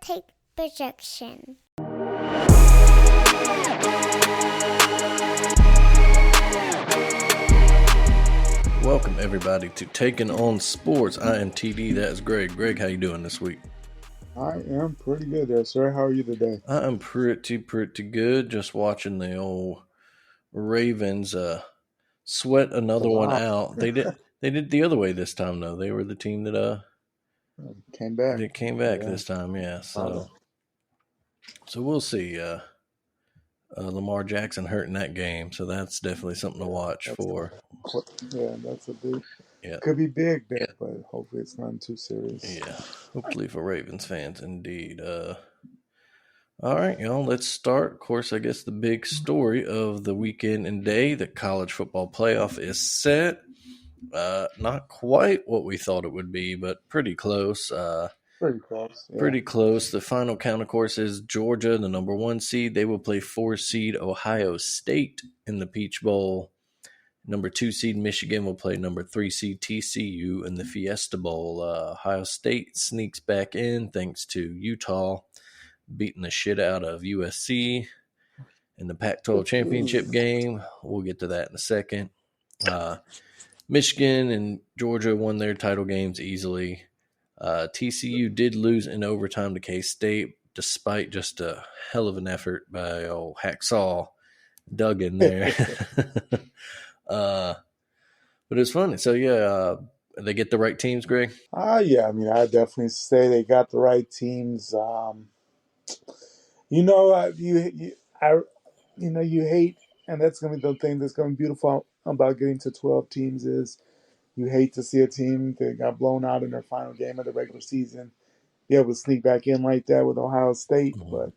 take projection. Welcome everybody to Takin On Sports. I am TD. That is Greg. Greg, how you doing this week? I am pretty good there, sir. How are you today? I am pretty good. Just watching the old Ravens sweat another one out. They did the other way this time though. They were the team that came back. They came back this time, yeah. So we'll see. Lamar Jackson hurting that game, so that's definitely something to watch for. That's a big. Yeah. Could be big there, but hopefully it's not too serious. Yeah, hopefully for Ravens fans, indeed. All right, y'all, let's start. Of course, I guess the big story of the weekend and day, the college football playoff is set. Not quite what we thought it would be, but pretty close. Pretty close. Yeah. Pretty close. The final count, of course, is Georgia, the number 1 seed. They will play 4 seed Ohio State in the Peach Bowl. Number 2 seed Michigan will play number 3 seed TCU in the Fiesta Bowl. Ohio State sneaks back in thanks to Utah beating the shit out of USC in the Pac-12 championship game. We'll get to that in a second. Michigan and Georgia won their title games easily. TCU did lose in overtime to K-State, despite just a hell of an effort by old Hacksaw Duggan there. But it's funny. So, they get the right teams, Greg? Yeah. I mean, I definitely say they got the right teams. You hate, and that's going to be the thing that's going to be beautiful about getting to 12 teams is you hate to see a team that got blown out in their final game of the regular season be able to sneak back in like that with Ohio State. Mm-hmm. But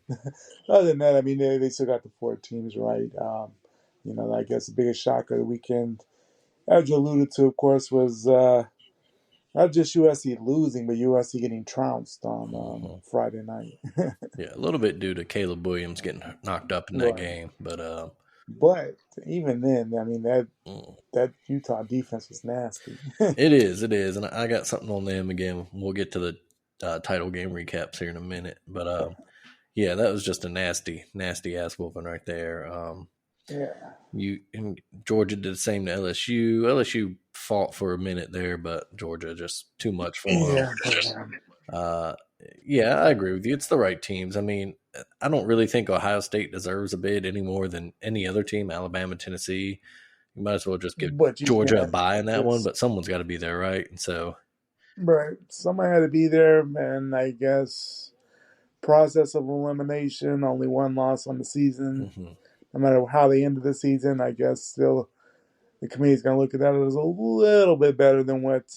other than that, I mean, they still got the 4 teams right. I guess the biggest shock of the weekend, as you alluded to, of course, was not just USC losing, but USC getting trounced on Friday night. Yeah, a little bit due to Caleb Williams getting knocked up in that game. But even then, I mean, that Utah defense was nasty. It is. And I got something on them again. We'll get to the title game recaps here in a minute. But, that was just a nasty ass whooping right there. Georgia did the same to LSU. LSU fought for a minute there, but Georgia just too much for them. I agree with you. It's the right teams. I mean, I don't really think Ohio State deserves a bid any more than any other team, Alabama, Tennessee. You might as well just give Georgia a bye in that one, but someone's got to be there, right? And so, right, somebody had to be there, and I guess process of elimination, only 1 loss on the season. Mm-hmm. No matter how they ended the season, I guess still the committee's going to look at that as a little bit better than what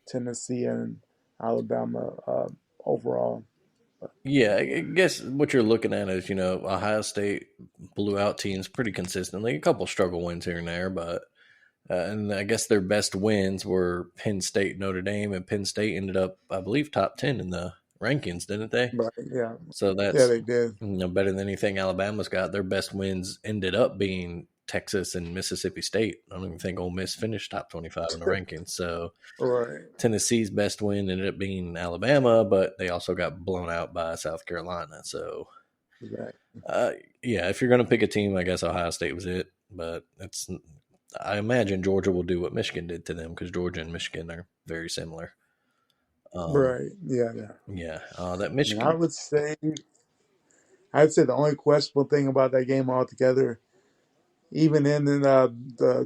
Tennessee and Alabama overall. Yeah, I guess what you're looking at is, Ohio State blew out teams pretty consistently. A couple struggle wins here and there, but and I guess their best wins were Penn State, Notre Dame, and Penn State ended up, I believe, top 10 in the rankings, didn't they? Right, yeah. So that's they did. Better than anything Alabama's got. Their best wins ended up being Texas and Mississippi State. I don't even think Ole Miss finished top 25 in the rankings. So Tennessee's best win ended up being Alabama, but they also got blown out by South Carolina. So, if you're going to pick a team, I guess Ohio State was it. But I imagine Georgia will do what Michigan did to them because Georgia and Michigan are very similar. Right. Yeah. That Michigan. I'd say the only questionable thing about that game altogether, even in the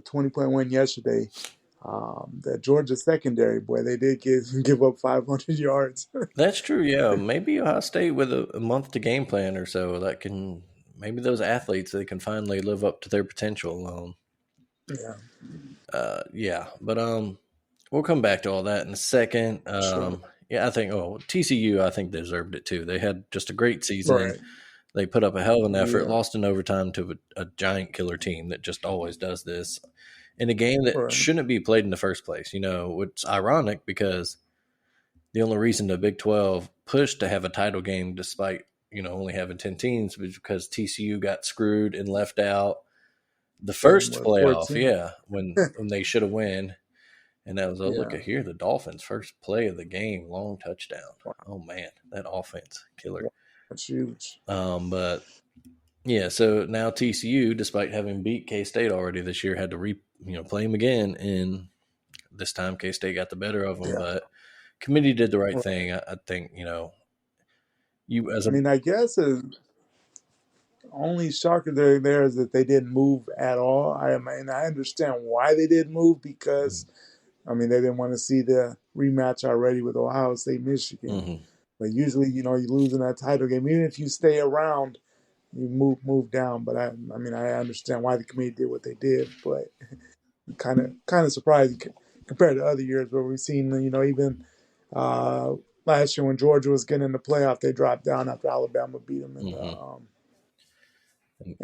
20-point win yesterday, that Georgia secondary, boy, they did give up 500 yards. That's true. Yeah, maybe Ohio State with a month to game plan or so that can maybe those athletes they can finally live up to their potential. But we'll come back to all that in a second. Sure. I think TCU, I think deserved it too. They had just a great season. Right. They put up a hell of an effort, lost in overtime to a giant killer team that just always does this in a game that shouldn't be played in the first place. It's ironic because the only reason the Big 12 pushed to have a title game despite, only having 10 teams was because TCU got screwed and left out the first playoff. 14. Yeah, when they should have won. And that was, oh, look Yeah. at here, the Dolphins' first play of the game, long touchdown. Wow. Oh, man, that offense, killer. That's huge. But, yeah, so now TCU, despite having beat K-State already this year, had to play them again, and this time K-State got the better of them. Yeah. But committee did the right Right. thing. I think, you as I a mean, I guess the only shocker there is that they didn't move at all. I mean, I understand why they didn't move because, I mean, they didn't want to see the rematch already with Ohio State, Michigan. Mhm. But usually, you lose in that title game. Even if you stay around, you move down. But I mean, I understand why the committee did what they did. But kind of surprising compared to other years where we've seen, even uh, last year when Georgia was getting in the playoff, they dropped down after Alabama beat them in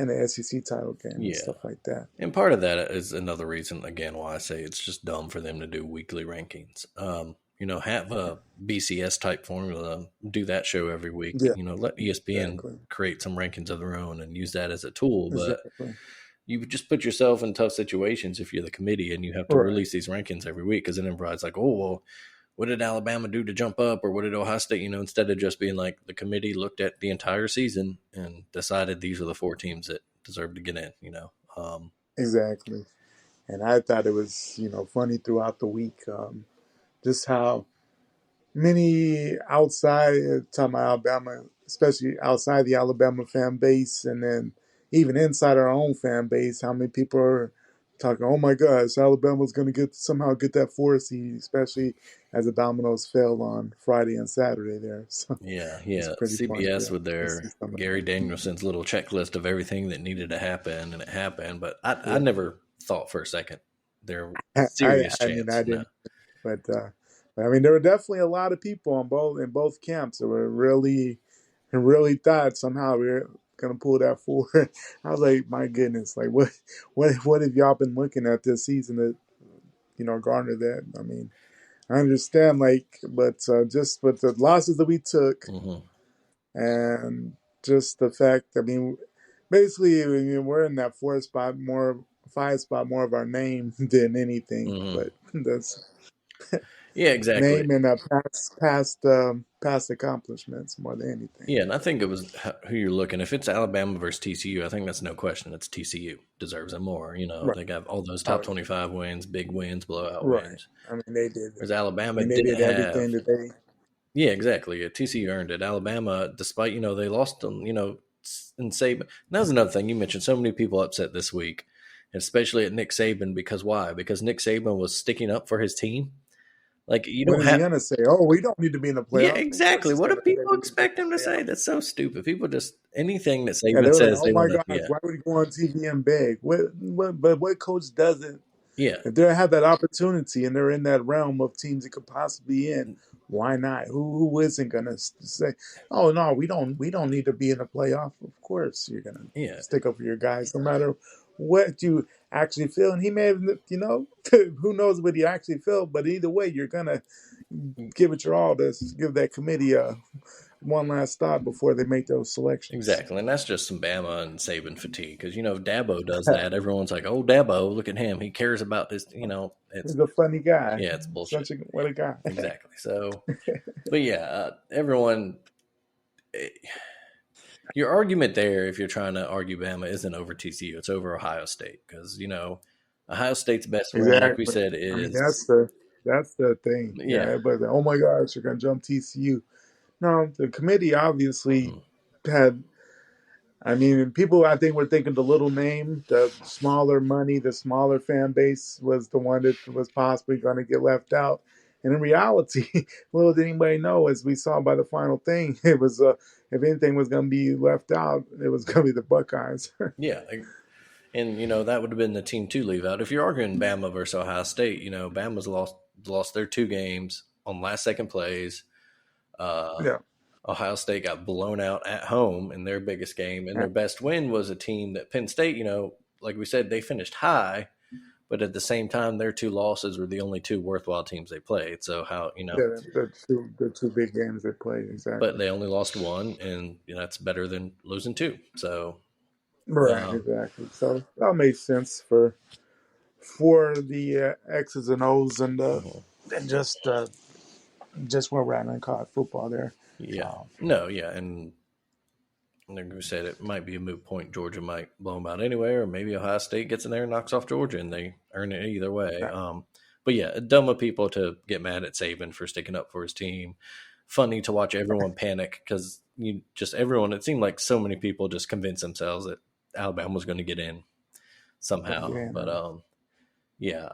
the SEC title game and Yeah. stuff like that. And part of that is another reason, again, why I say it's just dumb for them to do weekly rankings. Have a BCS type formula, do that show every week. Yeah, Let ESPN exactly. create some rankings of their own and use that as a tool. But Exactly. you just put yourself in tough situations if you're the committee and you have to Right. release these rankings every week, because then everybody's like, oh, well, what did Alabama do to jump up, or what did Ohio State, instead of just being like the committee looked at the entire season and decided these are the 4 teams that deserve to get in, Exactly. And I thought it was, funny throughout the week, just how many outside, talking about Alabama, especially outside the Alabama fan base, and then even inside our own fan base, how many people are talking, oh my gosh, Alabama's going to somehow get that 4 seed, especially as the dominoes fell on Friday and Saturday there. So Yeah, it's yeah. pretty funny CBS with to see their some of Gary that. Danielson's little checklist of everything that needed to happen, and it happened. But I Yeah. never thought for a second there was a I, serious I mean, chance. I No. didn't, but I mean, there were definitely a lot of people in both camps that were really thought somehow we were gonna pull that forward. I was like, my goodness, like what have y'all been looking at this season that garner that? I mean, I understand, but just with the losses that we took Mm-hmm. and just the fact, I mean, basically, I mean, we're in that 5 spot more of our name than anything, Mm-hmm. but that's Yeah, exactly. name and past accomplishments more than anything. Yeah, and I think it was who you're looking. If it's Alabama versus TCU, I think that's no question. It's TCU deserves it more. Right. They got all those Oh top yeah. 25 wins, big wins, blowout Right. wins. I mean, they did. Whereas I Alabama mean, they didn't did have. everything that they. Yeah, exactly. Yeah, TCU earned it. Alabama, despite they lost them, and Saban. That was another thing you mentioned. So many people upset this week, especially at Nick Saban, because why? Because Nick Saban was sticking up for his team. Like you What don't is he have. gonna say? Oh, we don't need to be in the Yeah, playoffs. Of course, exactly. he's What do gonna say people we need to be in expect him to the say? playoffs. That's so stupid. People just anything that Yeah, they Saban were like, says, "Oh they my want to. gosh, Yeah, why would he go on TV and beg?" But what coach doesn't? yeah, If they have that opportunity and they're in that realm of teams that could possibly be in, why not? Who isn't gonna say, "Oh no, we don't need to be in the playoff"? Of course, you're gonna yeah, stick up for your guys, no matter what you actually feel. And he may have, who knows what he actually felt, but either way, you're gonna give it your all to give that committee one last thought before they make those selections. exactly. And that's just some Bama and Saban fatigue because if Dabo does that, everyone's like, "Oh, Dabo, look at him. He cares about this." It's He's a funny guy. yeah, it's bullshit. What a guy. Exactly. So, but yeah, everyone. eh, Your argument there, if you're trying to argue Bama, isn't over TCU. It's over Ohio State because Ohio State's best win, like we Exactly. said, I mean, is that's the thing. Yeah, yeah. everybody's like, "Oh my gosh, you're gonna jump TCU." No, the committee obviously Mhm. had. I mean, people I think were thinking the little name, the smaller money, the smaller fan base was the one that was possibly going to get left out. And in reality, little did anybody know, as we saw by the final thing, it was if anything was going to be left out, it was going to be the Buckeyes. Yeah, and that would have been the team to leave out. If you're arguing Bama versus Ohio State, Bama's lost their 2 games on last second plays. Uh, Yeah, Ohio State got blown out at home in their biggest game, and their best win was a team that Penn State. Like we said, they finished high, but at the same time, their 2 losses were the only 2 worthwhile teams they played. So how yeah, the two big games they played but exactly. they only lost 1, and that's better than losing 2. So Right, um, exactly. So that made sense for for the X's and O's and Mm-hmm. and just where we're at in college football there. Yeah. No, yeah. And like we said, it might be a moot point. Georgia might blow them out anyway, or maybe Ohio State gets in there and knocks off Georgia, and they earn it either way. But yeah, dumb of people to get mad at Saban for sticking up for his team. Funny to watch everyone panic because everyone. It seemed like so many people just convinced themselves that Alabama was going to get in somehow. Yeah, but yeah,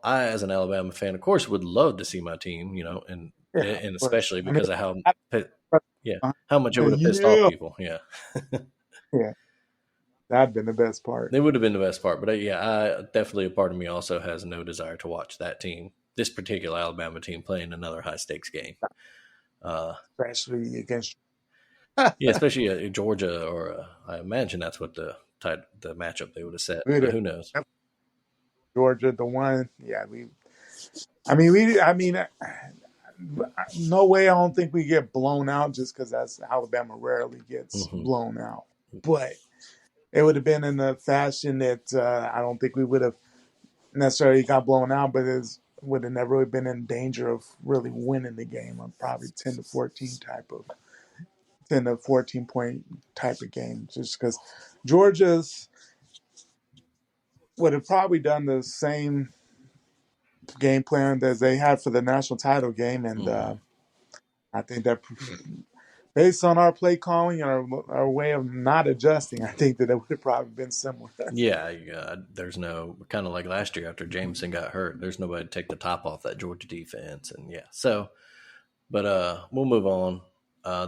I as an Alabama fan, of course, would love to see my team, and especially because of how how much it would have pissed off people. Yeah. Yeah, that'd been the best part. They would have been the best part. But I definitely, a part of me also has no desire to watch that team, this particular Alabama team, playing another high stakes game. Especially against. Yeah, especially Georgia, or I imagine that's what the matchup they would have set. But who knows? Georgia, the one. Yeah, no way. I don't think we get blown out just because that's Alabama rarely gets blown out. But it would have been in a fashion that I don't think we would have necessarily got blown out, but it would have never really been in danger of really winning the game. I'm probably 10 to 14 point type of game, just because Georgia's would have probably done the same game plan as they had for the national title game, and I think that based on our play calling and our way of not adjusting, I think that it would have probably been similar. Yeah, there's no, kind of like last year after Jameson got hurt, there's nobody to take the top off that Georgia defense, and but we'll move on.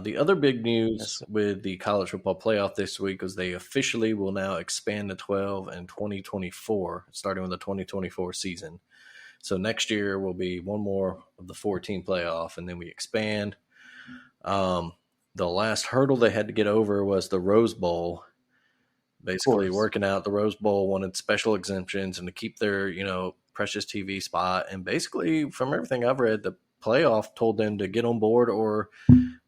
The other big news with the college football playoff this week was they officially will now expand to 12 in 2024, starting with the 2024 season. So next year will be one more of the 14 playoff, and then we expand. The last hurdle they had to get over was the Rose Bowl. Basically, working out the Rose Bowl wanted special exemptions and to keep their, precious TV spot. And basically, from everything I've read, the playoff told them to get on board or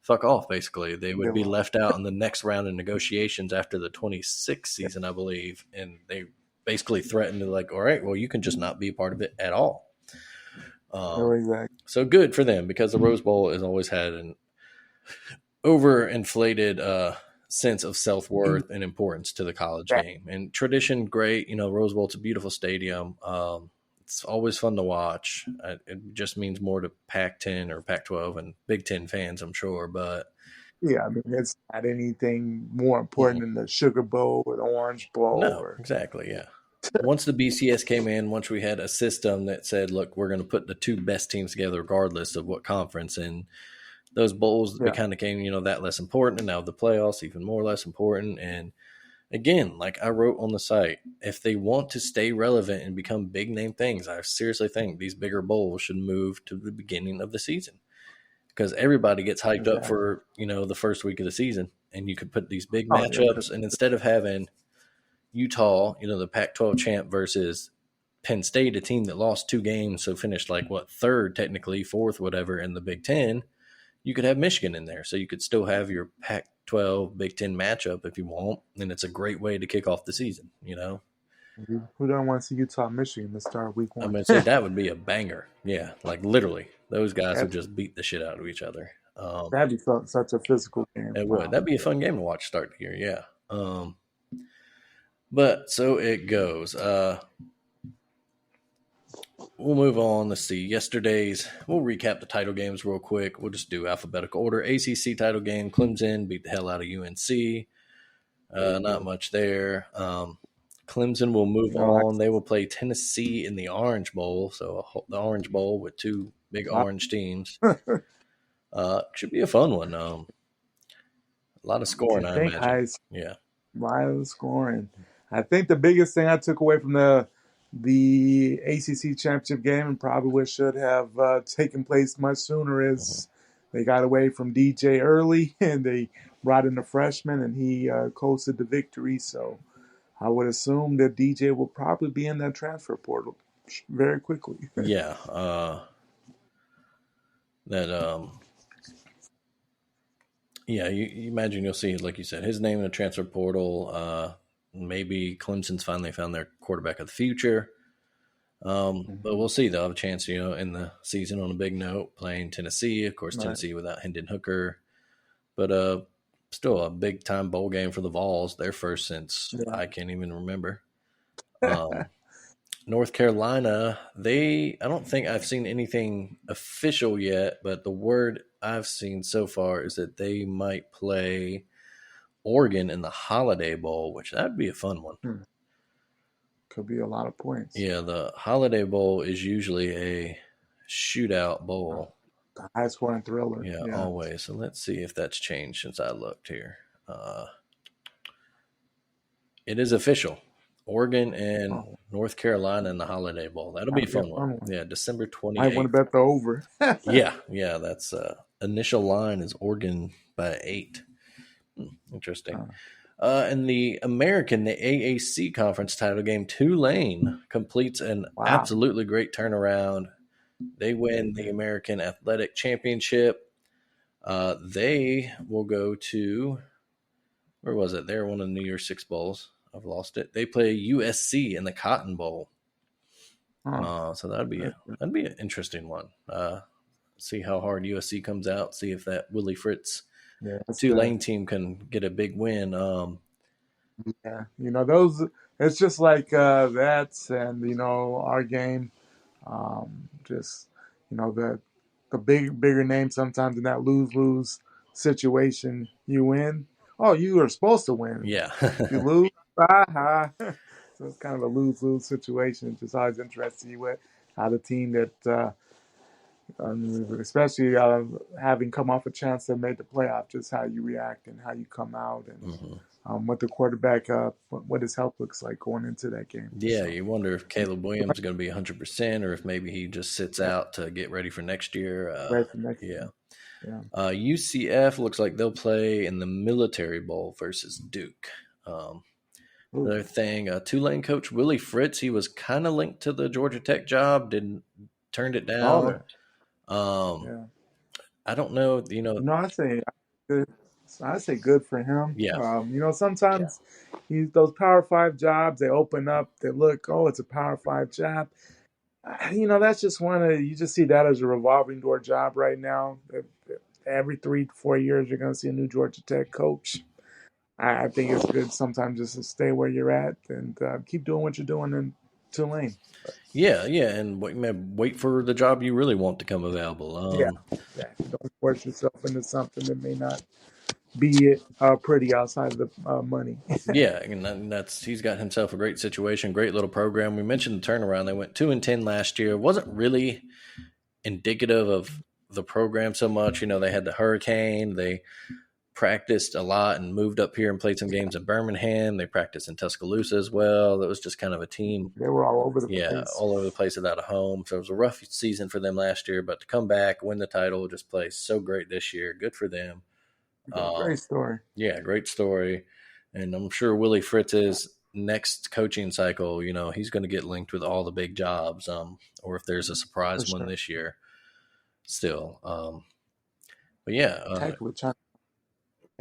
fuck off. Basically, they would be left out in the next round of negotiations after the 26th season, I believe. And they basically threatened to all right, well, you can just not be a part of it at all. Exactly. So good for them, because the Rose Bowl has always had an overinflated sense of self-worth and importance to the college game. And tradition, great. Rose Bowl, it's a beautiful stadium. It's always fun to watch. It just means more to Pac-10 or Pac-12 and Big Ten fans, I'm sure. But yeah, it's not anything more important than the Sugar Bowl or the Orange Bowl. No, exactly, yeah. Once the BCS came in, once we had a system that said, look, we're going to put the two best teams together regardless of what conference, and those bowls kind of became, that less important. And now the playoffs, even more less important. And again, like I wrote on the site, if they want to stay relevant and become big name things, I seriously think these bigger bowls should move to the beginning of the season, because everybody gets hyped up for, the first week of the season, and you could put these big matchups. And instead of having Utah, the Pac-12 champ versus Penn State, a team that lost 2 games, so finished third, technically fourth, whatever, in the Big Ten, you could have Michigan in there. So you could still have your Pac-12 Big Ten matchup if you want, and it's a great way to kick off the season, Who don't want to see Utah, Michigan to start week 1? I'm going to say that would be a banger. Yeah, literally. Those guys would just beat the shit out of each other. That'd be such a physical game. It would. That'd be a fun game to watch start the year, yeah. But so it goes. We'll move on. Let's see. We'll recap the title games real quick. We'll just do alphabetical order. ACC title game, Clemson beat the hell out of UNC. Not much there. Clemson will move on. They will play Tennessee in the Orange Bowl. So the Orange Bowl with 2 big orange teams. Should be a fun one. A lot of scoring, I imagine. Yeah. A lot of scoring. I think the biggest thing I took away from the ACC championship game, and probably what should have taken place much sooner, is they got away from DJ early and they brought in a freshman, and he coasted the victory. So I would assume that DJ will probably be in that transfer portal very quickly. Yeah. You imagine you'll see, like you said, his name in the transfer portal. Maybe Clemson's finally found their quarterback of the future. But we'll see. They'll have a chance, in the season on a big note, playing Tennessee. Of course, Right. Tennessee without Hendon Hooker. But still a big-time bowl game for the Vols. Their first since I can't even remember. North Carolina, I don't think I've seen anything official yet, but the word I've seen so far is that they might play Oregon in the Holiday Bowl, which that'd be a fun one. Could be a lot of points. Yeah, the Holiday Bowl is usually a shootout bowl. The high scoring thriller. Yeah, always. So let's see if that's changed since I looked here. It is official. Oregon and North Carolina in the Holiday Bowl. That'll be a fun one. Yeah, December 28th. I want to bet the over. yeah, that's initial line is Oregon by 8. Interesting. In the American, the AAC conference title game, Tulane completes an absolutely great turnaround. They win the American Athletic Championship. They will go to, where was it? They're one of the New Year's Six Bowls. I've lost it. They play USC in the Cotton Bowl. So that'd be an interesting one. See how hard USC comes out. See if that Willie Fritz Tulane team can get a big win. Those. It's just like that's and our game. Just the bigger name sometimes in that lose situation you win. Oh, you are supposed to win. Yeah, you lose. So it's kind of a lose situation. It's just always interesting to see how the team that, especially having come off a chance to make the playoff, just how you react and how you come out and what the quarterback, what his health looks like going into that game. Yeah, you wonder if Caleb Williams is going to be 100% or if maybe he just sits out to get ready for next year. Year. UCF looks like they'll play in the Military Bowl versus Duke. Another thing, Tulane coach Willie Fritz, he was kind of linked to the Georgia Tech job, turned it down. I don't know, No, I say good for him. Yeah. Sometimes those Power 5 jobs, they open up, they look, it's a Power 5 job. That's just you just see that as a revolving door job right now. Every 3 to 4 years, you're going to see a new Georgia Tech coach. I think it's good sometimes just to stay where you're at and keep doing what you're doing in Tulane. Yeah, and wait for the job you really want to come available. Don't force yourself into something that may not be pretty outside of the money. Yeah, and he's got himself a great situation, great little program. We mentioned the turnaround. They went 2-10 last year. It wasn't really indicative of the program so much. They had the hurricane. They practiced a lot and moved up here and played some games in Birmingham. They practiced in Tuscaloosa as well. It was just kind of a team. They were all over the place. Yeah, all over the place without a home. So it was a rough season for them last year, but to come back, win the title, just play so great this year. Good for them. Great story. Yeah, great story. And I'm sure Willie Fritz's next coaching cycle, he's going to get linked with all the big jobs, or if there's a surprise one this year still. But yeah.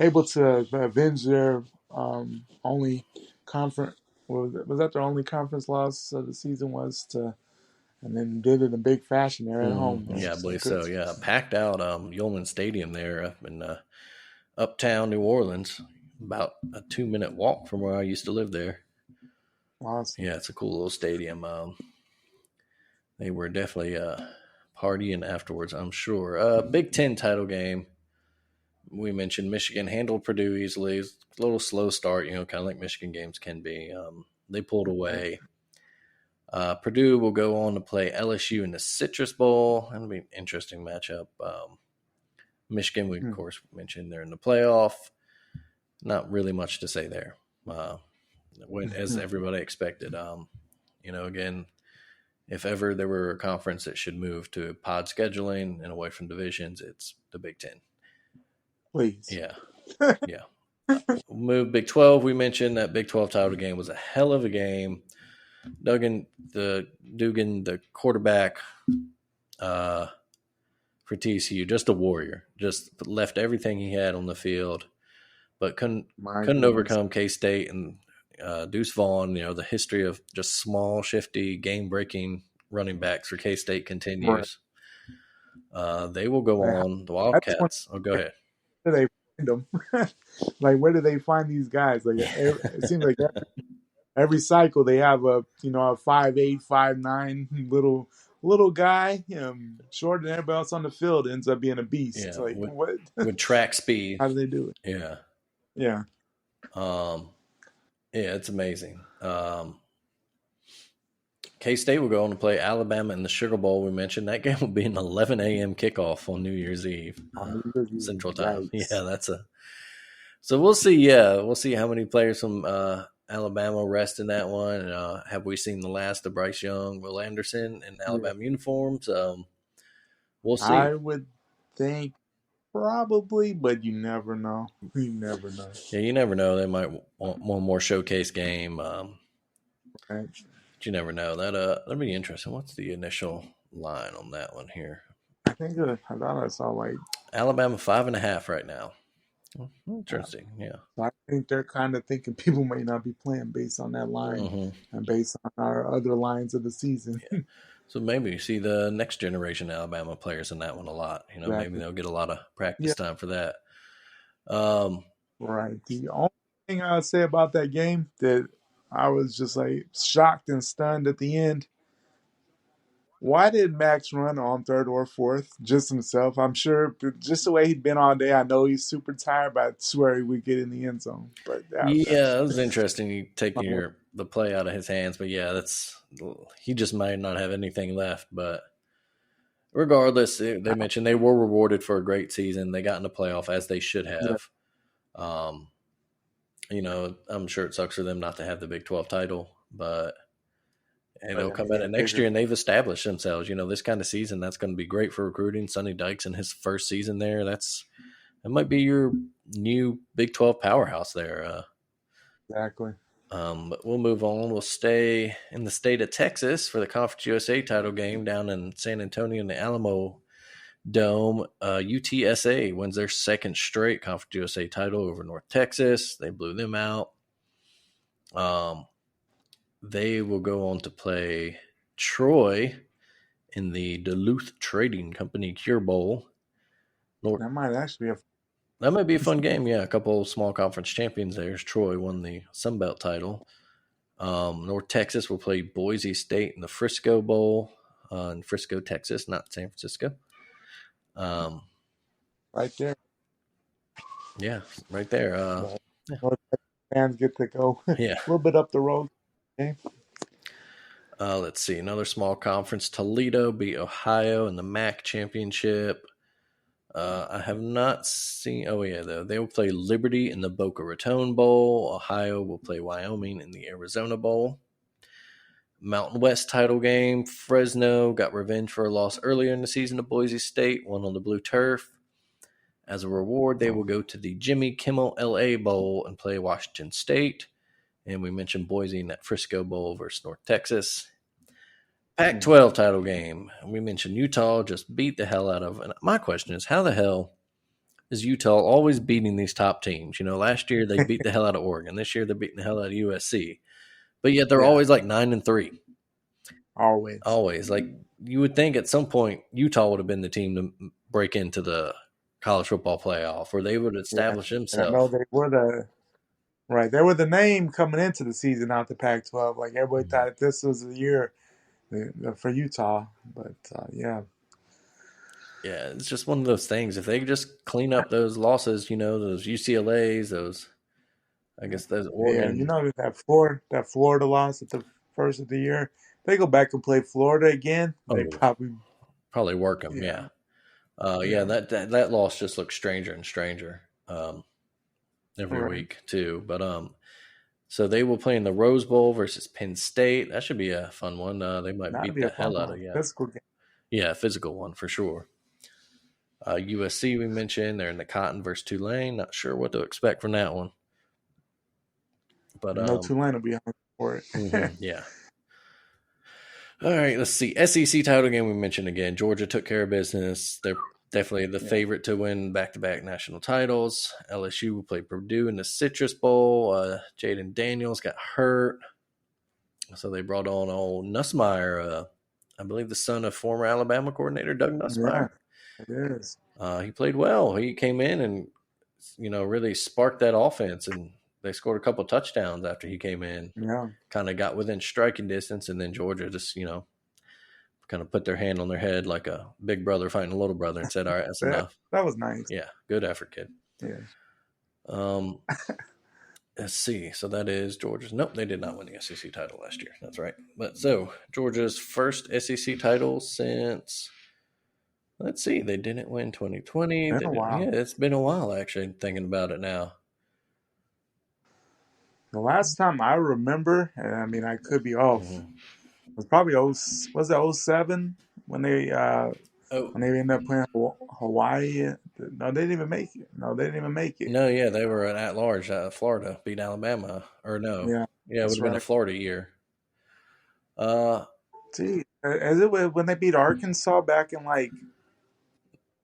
Able to avenge their only conference. Was that their only conference loss of the season and then did it in big fashion there at home. Yeah, I believe so. Yeah, packed out Yulman Stadium there up in uptown New Orleans, about a 2-minute walk from where I used to live there. Awesome. Yeah, it's a cool little stadium. They were definitely partying afterwards, I'm sure. Big Ten title game. We mentioned Michigan handled Purdue easily. It's a little slow start, kind of like Michigan games can be. They pulled away. Purdue will go on to play LSU in the Citrus Bowl. That'll be an interesting matchup. Michigan, we, of course, mentioned they're in the playoff. Not really much to say there. As everybody expected. Again, if ever there were a conference that should move to pod scheduling and away from divisions, it's the Big Ten. Please. Yeah. Move Big 12. We mentioned that Big 12 title game was a hell of a game. Dugan, the quarterback for TCU, just a warrior. Just left everything he had on the field, but couldn't overcome K-State and Deuce Vaughn. The history of just small, shifty, game-breaking running backs for K-State Right. continues. They will go Like, on the I just want Wildcats. Oh, go ahead. where do they find them? Like, where do they find these guys? Like, it seems like every cycle they have a 5'8", 5'9" little guy, shorter than everybody else on the field, ends up being a beast. Yeah, Like, what? with track speed. How do they do it? Yeah. Yeah. Yeah, it's amazing. K-State will go on to play Alabama in the Sugar Bowl. We mentioned that game will be an 11 a.m. kickoff on New Year's Eve, Central Time. Yikes. Yeah, so we'll see. Yeah, we'll see how many players from Alabama rest in that one. Have we seen the last of Bryce Young, Will Anderson in Alabama uniforms? We'll see. I would think probably, but you never know. You never know. Yeah, you never know. They might want one more showcase game. Right. But you never know. That'd be interesting. What's the initial line on that one here? I thought I saw like Alabama 5.5 right now. Interesting. Yeah. So I think they're kind of thinking people may not be playing based on that line and based on our other lines of the season. Yeah. So maybe you see the next generation Alabama players in that one a lot. Exactly. Maybe they'll get a lot of practice time for that. Right. The only thing I would say about that game that I was just like shocked and stunned at the end. Why did Max run on third or fourth just himself? I'm sure just the way he'd been all day, I know he's super tired, but I swear he would get in the end zone. But it was interesting. You taking the play out of his hands, but yeah, he just might not have anything left. But regardless, they mentioned they were rewarded for a great season. They got in the playoff as they should have. Yeah. I'm sure it sucks for them not to have the Big 12 title, but they'll come at it next year, and they've established themselves. This kind of season, that's going to be great for recruiting. Sonny Dykes in his first season there, that might be your new Big 12 powerhouse there. Exactly. But we'll move on. We'll stay in the state of Texas for the Conference USA title game down in San Antonio in the Alamo Dome. UTSA wins their second straight Conference USA title over North Texas. They blew them out. They will go on to play Troy in the Duluth Trading Company Cure Bowl. That might be a fun game. Yeah, a couple of small conference champions there. Troy won the Sun Belt title. North Texas will play Boise State in the Frisco Bowl in Frisco, Texas, not San Francisco. Right there. Yeah, right there. North Texas fans get to go a little bit up the road. Okay. Let's see. Another small conference. Toledo beat Ohio in the MAC championship. I have not seen. Oh, yeah, though. They will play Liberty in the Boca Raton Bowl. Ohio will play Wyoming in the Arizona Bowl. Mountain West title game. Fresno got revenge for a loss earlier in the season to Boise State, won on the blue turf. As a reward, they will go to the Jimmy Kimmel LA Bowl and play Washington State. And we mentioned Boise in that Frisco Bowl versus North Texas. Pac-12 title game. We mentioned Utah just beat the hell out of. And my question is, how the hell is Utah always beating these top teams? Last year they beat the hell out of Oregon. This year they're beating the hell out of USC. But yet they're always like 9-3. Always. Like you would think at some point Utah would have been the team to break into the college football playoff, where they would establish themselves. I know they were they were the name coming into the season out the Pac-12. Like everybody thought this was the year for Utah, but yeah, it's just one of those things. If they just clean up those losses, those UCLA's, those Oregon. that Florida loss at the first of the year. If they go back and play Florida again, they probably work them. Yeah. That loss just looks stranger and stranger every week too. But so they will play in the Rose Bowl versus Penn State. That should be a fun one. They might beat the hell out of physical game. Yeah, physical one for sure. USC we mentioned, they're in the Cotton versus Tulane. Not sure what to expect from that one. But Tulane will be hungry for it. Yeah. All right, let's see. SEC title game we mentioned again. Georgia took care of business. They're definitely the favorite to win back-to-back national titles. LSU will play Purdue in the Citrus Bowl. Jaden Daniels got hurt, so they brought on old Nussmeier, I believe the son of former Alabama coordinator Doug Nussmeier. Yeah, it is. He played well. He came in and really sparked that offense, and they scored a couple touchdowns after he came in. Yeah, kind of got within striking distance, and then Georgia just kind of put their hand on their head like a big brother fighting a little brother and said, "All right, that's enough." That was nice. Yeah, good effort, kid. Yeah. Let's see. So that is Georgia's. Nope, they did not win the SEC title last year. That's right. But so Georgia's first SEC title since. Let's see. They didn't win 2020. Been a while. Yeah, it's been a while actually. Thinking about it now. The last time I remember, and I mean I could be off, was probably was it 07 when they ended up playing Hawaii. No, they didn't even make it. No, yeah, they were an at-large. Florida beat Alabama, or no? Yeah, it would have been a Florida year. Gee, is it when they beat Arkansas back in like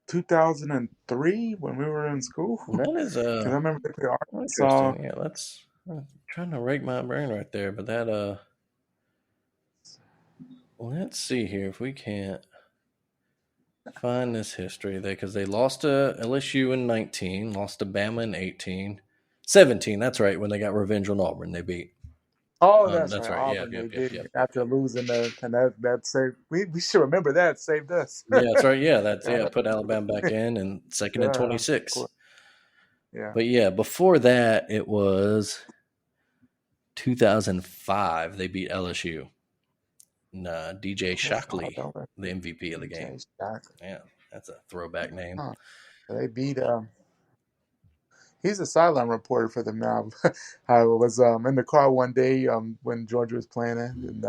2003 when we were in school? That is because I remember they played Arkansas. Interesting. Yeah, I'm trying to rake my brain right there, but that let's see here if we can't find this history there, because they lost to LSU in 19, lost to Bama in 18, 17. That's right, when they got revenge on Auburn, they beat. Oh, that's right. Auburn, Yep. After losing and that saved. We should remember that saved us. Yeah, that's right. Yeah, put Alabama back in and second and 26. Yeah. But yeah, before that it was 2005. They beat LSU. DJ Shockley, the MVP of the game. Yeah, that's a throwback name. They beat. He's a sideline reporter for them now. I was in the car one day when Georgia was playing it, and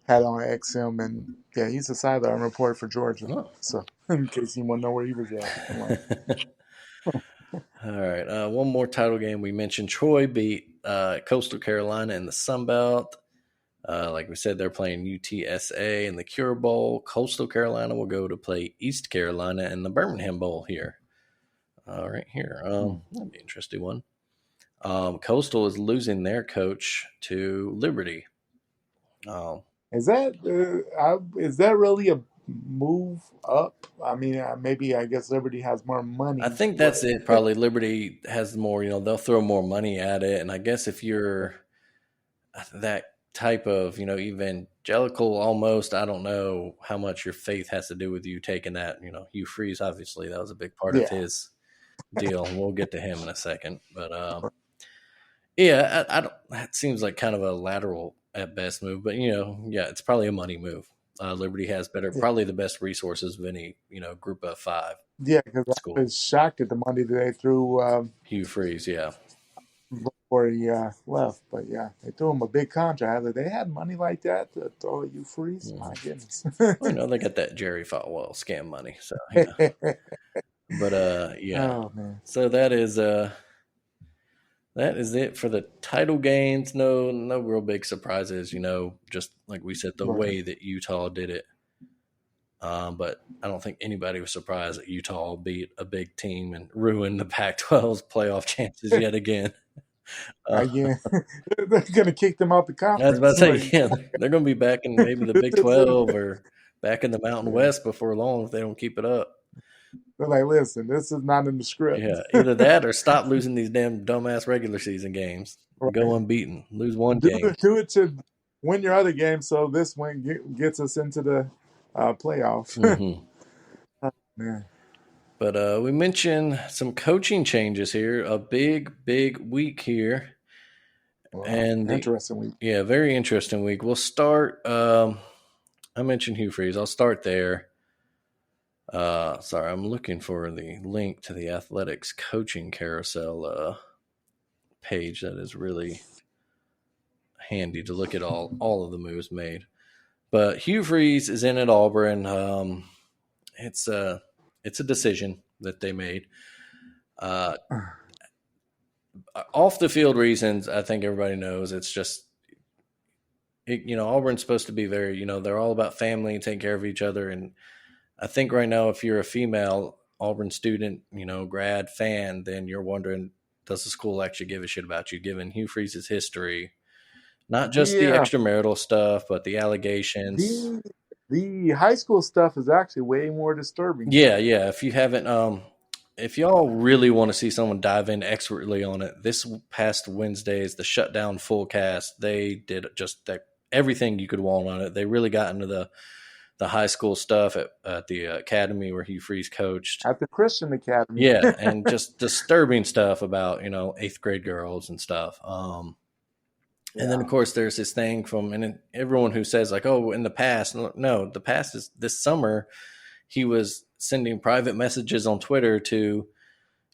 had on XM, and yeah, he's a sideline reporter for Georgia. Oh. So in case you want to know where he was at. All right, one more title game. We mentioned Troy beat Coastal Carolina in the Sun Belt. Like we said, they're playing UTSA in the Cure Bowl. Coastal Carolina will go to play East Carolina in the Birmingham Bowl here. Right here. That'd be an interesting one. Coastal is losing their coach to Liberty. Is that really a move up? I mean, maybe I guess Liberty has more money. I think that's it. Probably Liberty has more. They'll throw more money at it, and I guess if you're that type of evangelical almost, I don't know how much your faith has to do with you taking that. Hugh Freeze, obviously, that was a big part of his deal, and we'll get to him in a second. But I don't. That seems like kind of a lateral at best move, but it's probably a money move. Liberty has probably the best resources of any group of five. Yeah, because I was shocked at the money that they threw Hugh Freeze. Yeah. Before he left, but yeah, they threw him a big contract. They had money like that to throw at Hugh Freeze. My goodness. They got that Jerry Falwell scam money. So, but yeah. Oh, man. So that is it for the title games. No real big surprises. Just like we said, the way that Utah did it. But I don't think anybody was surprised that Utah beat a big team and ruined the Pac-12's playoff chances yet again. Again, they're going to kick them out the conference. I was about to say, they're going to be back in maybe the Big 12 or back in the Mountain West before long if they don't keep it up. They're like, listen, this is not in the script. Yeah, either that or stop losing these damn dumbass regular season games. Right. Go unbeaten. Lose one game. Do it to win your other game so this one gets us into the playoffs. Mm-hmm. Oh, man. But we mentioned some coaching changes here. A big week here. Wow. And interesting week. Yeah, very interesting week. We'll start. I mentioned Hugh Freeze. I'll start there. Sorry, I'm looking for the link to the Athletics coaching carousel page. That is really handy to look at all of the moves made. But Hugh Freeze is in at Auburn. It's a decision that they made. Off the field reasons, I think everybody knows. It's just, Auburn's supposed to be very, they're all about family and taking care of each other. And I think right now, if you're a female Auburn student, grad fan, then you're wondering, does the school actually give a shit about you, given Hugh Freeze's history? Not just the extramarital stuff, but the allegations. The high school stuff is actually way more disturbing. Yeah. If you haven't, if y'all really want to see someone dive in expertly on it, this past Wednesday's the Shutdown full cast. They did just everything you could want on it. They really got into the high school stuff at the academy where Hugh Freeze coached. At the Christian Academy. Yeah, and just disturbing stuff about, 8th grade girls and stuff. And then, of course, there's this thing and everyone who says, like, oh, in the past. No, the past is this summer. He was sending private messages on Twitter to,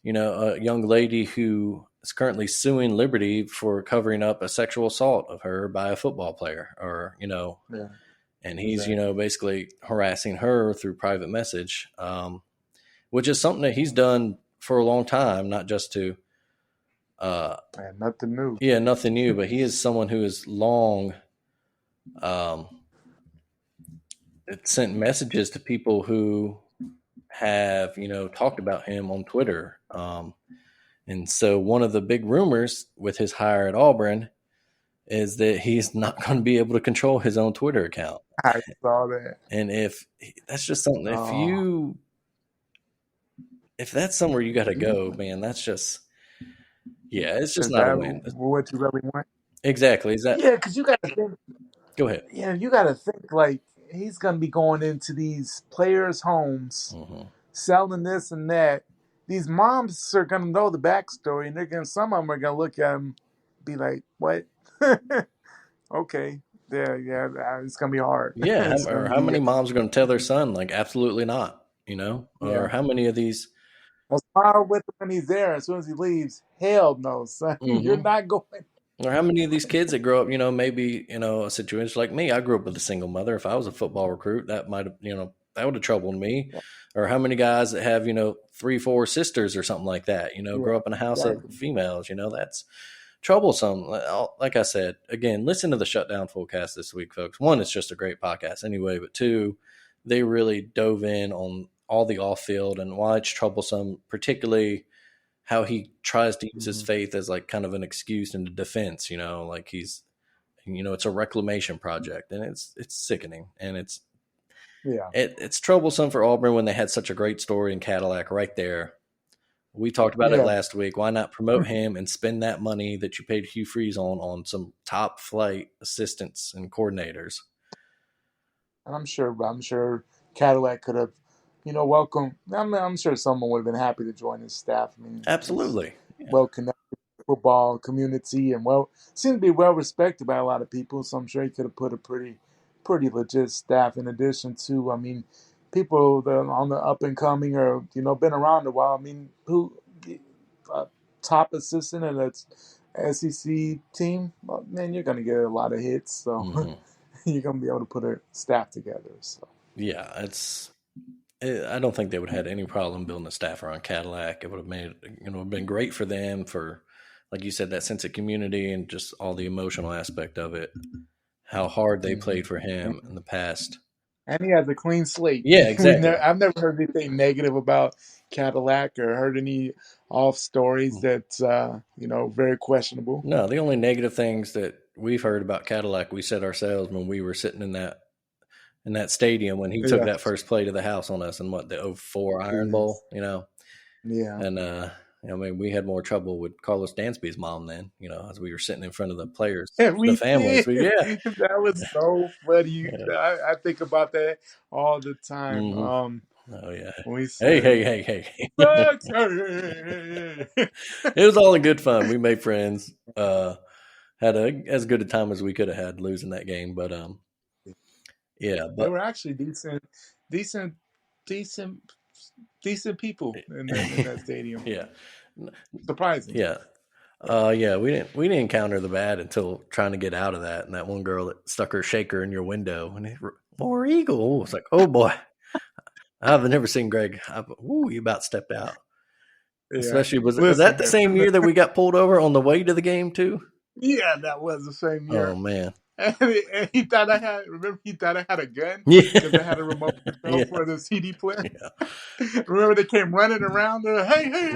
a young lady who is currently suing Liberty for covering up a sexual assault of her by a football player, or, Yeah. and he's, basically harassing her through private message, which is something that he's done for a long time, not just to nothing new. Yeah, nothing new, but he is someone who has long sent messages to people who have, talked about him on Twitter. And so one of the big rumors with his hire at Auburn is that he's not going to be able to control his own Twitter account. I saw that. And that's just something, if that's somewhere you got to go, man, that's just, it's just not a win. What you really want? Exactly. Is that? Yeah, because you got to think. Go ahead. Yeah, you got to think like he's going to be going into these players' homes, selling this and that. These moms are going to know the backstory, and some of them are going to look at him, be like, "What? Okay, yeah, it's going to be hard." Yeah, or how many moms are going to tell their son, like, absolutely not, or how many of these? I'll smile with him when he's there. As soon as he leaves, hell no, son, you're not going. Or how many of these kids that grow up, maybe, a situation like me, I grew up with a single mother. If I was a football recruit, that might have, that would have troubled me. Yeah. Or how many guys that have, 3, 4 sisters or something like that, grow up in a house of females, that's troublesome. Like I said, again, listen to the Shutdown Fullcast this week, folks. One, it's just a great podcast anyway, but two, they really dove in on all the off field and why it's troublesome, particularly how he tries to use his faith as like kind of an excuse and a defense, like he's, it's a reclamation project, and it's sickening, and it's troublesome for Auburn when they had such a great story in Cadillac right there. We talked about it last week. Why not promote him and spend that money that you paid Hugh Freeze on some top flight assistants and coordinators? And I'm sure Cadillac could have, welcomed. I'm sure someone would have been happy to join his staff. I mean, absolutely, well connected football community, and seems to be well respected by a lot of people. So I'm sure he could have put a pretty legit staff. In addition to, I mean, people that are on the up and coming or been around a while. I mean, who top assistant in a SEC team? Well, man, you're gonna get a lot of hits, so you're gonna be able to put a staff together. So yeah, I don't think they would have had any problem building a staff around Cadillac. It would have made been great for them, for, like you said, that sense of community and just all the emotional aspect of it. How hard they played for him in the past. And he has a clean slate. Yeah, exactly. I've never heard anything negative about Cadillac or heard any off stories that's, very questionable. No, the only negative things that we've heard about Cadillac, we said ourselves when we were sitting in that stadium when he took that first play to the house on us in the 2004 Iron Bowl, Yeah. And, I mean, we had more trouble with Carlos Dansby's mom then, as we were sitting in front of the players, the families. That was so funny. Yeah. I think about that all the time. Oh, yeah. Hey. It was all in good fun. We made friends, had as good a time as we could have had losing that game. But, they were actually decent people in that stadium. Yeah. Surprising. Yeah. We didn't encounter the bad until trying to get out of that. And that one girl that stuck her shaker in your window and War Eagle. It's like, oh boy, I've never seen Greg. You about stepped out. Yeah. Especially was that the same year that we got pulled over on the way to the game too? Yeah, that was the same year. Oh man. And he thought I had a gun because I had a remote control for the CD player. Yeah. Remember they came running around there,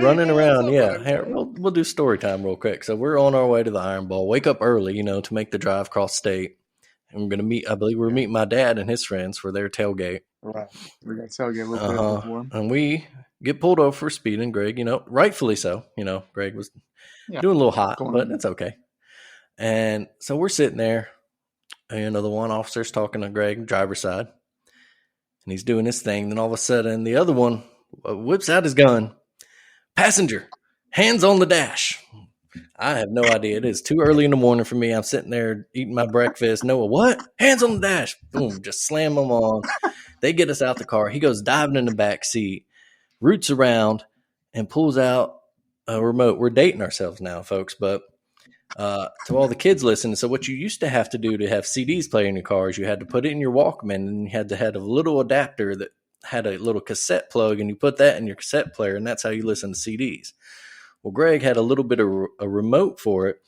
running around. Yeah. Hey, we'll do story time real quick. So we're on our way to the Iron Bowl. Wake up early, to make the drive across state. I'm going to meet, I believe we're meeting my dad and his friends for their tailgate. Right. We're going to tailgate a little bit before. And we get pulled over for speeding. Greg, rightfully so. Greg was doing a little hot, but it's okay. And so we're sitting there, and the one officer's talking to Greg, driver's side, and he's doing his thing. Then all of a sudden, the other one whips out his gun. Passenger, hands on the dash. I have no idea. It is too early in the morning for me. I'm sitting there eating my breakfast. Noah, what? Hands on the dash. Boom, just slam them on. They get us out the car. He goes diving in the back seat, roots around, and pulls out a remote. We're dating ourselves now, folks, but to all the kids listening, so what you used to have to do to have CDs play in your cars, you had to put it in your Walkman, and you had to have a little adapter that had a little cassette plug, and you put that in your cassette player, and that's how you listen to CDs. Well, Greg had a little bit of a remote for it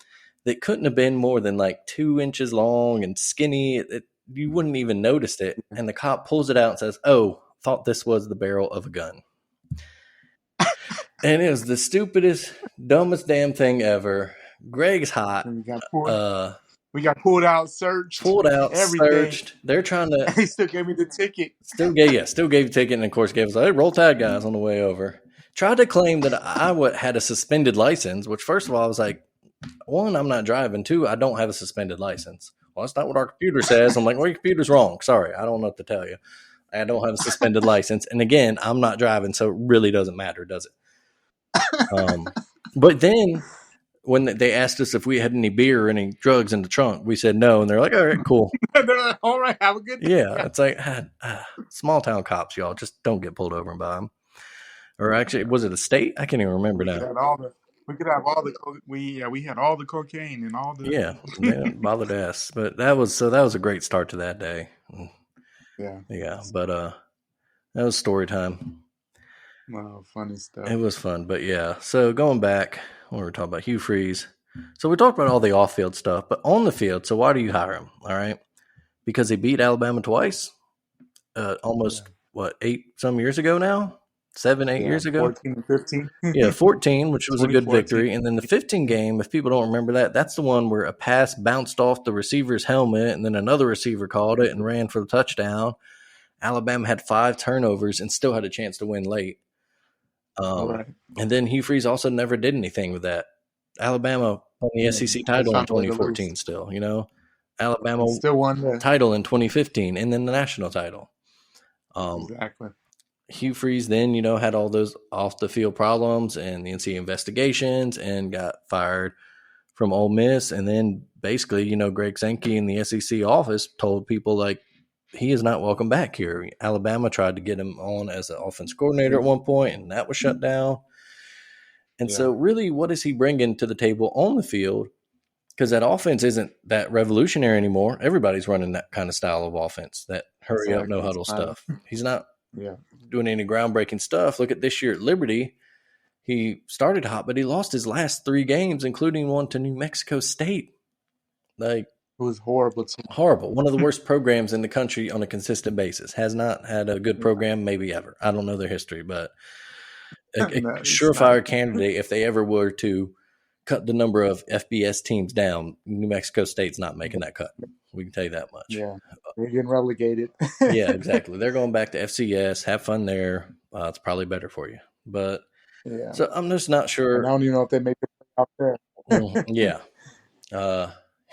that couldn't have been more than like 2 inches long and skinny. You wouldn't even notice it. And the cop pulls it out and says, "Oh, thought this was the barrel of a gun." And it was the stupidest, dumbest damn thing ever. Greg's hot. We got pulled out, searched. Searched. They're trying to. He still gave me the ticket. Still gave the ticket, and of course gave us, "Hey, roll tide, guys," on the way over. Tried to claim that I had a suspended license, which first of all, I was like, 1, I'm not driving. 2, I don't have a suspended license. Well, that's not what our computer says. I'm like, well, your computer's wrong. Sorry, I don't know what to tell you. I don't have a suspended license. And again, I'm not driving, so it really doesn't matter, does it? But then when they asked us if we had any beer or any drugs in the trunk, we said no. And they're like, all right, cool. All right, have a good day. Yeah, it's like small town cops, y'all. Just don't get pulled over and by them. Or actually, was it a state? I can't even remember now. We could have all the we had all the cocaine and all the they didn't bother to ask. But that was a great start to that day. Yeah. But that was story time. Wow, funny stuff. It was fun, but yeah. So going back, when we were talking about Hugh Freeze. So we talked about all the off-field stuff, but on the field. So why do you hire him? All right, because he beat Alabama twice. Almost 8 some years ago now. 7, 8 years ago. 14 and 15. 14, which was a good victory. And then the 15 game, if people don't remember that, that's the one where a pass bounced off the receiver's helmet and then another receiver caught it and ran for the touchdown. Alabama had 5 turnovers and still had a chance to win late. And then Hugh Freeze also never did anything with that. Alabama won the SEC title in 2014 still, Alabama still won the title in 2015 and then the national title. Exactly. Hugh Freeze then, had all those off the field problems and the NCAA investigations and got fired from Ole Miss. And then basically, Greg Sankey in the SEC office told people like, he is not welcome back here. Alabama tried to get him on as an offense coordinator at one point, and that was shut down. And so really, what is he bringing to the table on the field? Because that offense isn't that revolutionary anymore. Everybody's running that kind of style of offense, that hurry up, no huddle stuff. He's not doing any groundbreaking stuff. Look at this year at Liberty. He started hot, but he lost his last 3 games, including one to New Mexico State. Like, it was horrible. Horrible. One of the worst programs in the country on a consistent basis. Has not had a good program maybe ever. I don't know their history, but a surefire candidate if they ever were to cut the number of FBS teams down, New Mexico State's not making that cut. We can tell you that much. Yeah, they're getting relegated. Yeah, exactly. They're going back to FCS. Have fun there. It's probably better for you. But so I'm just not sure. And I don't even know if they make it out there. Yeah,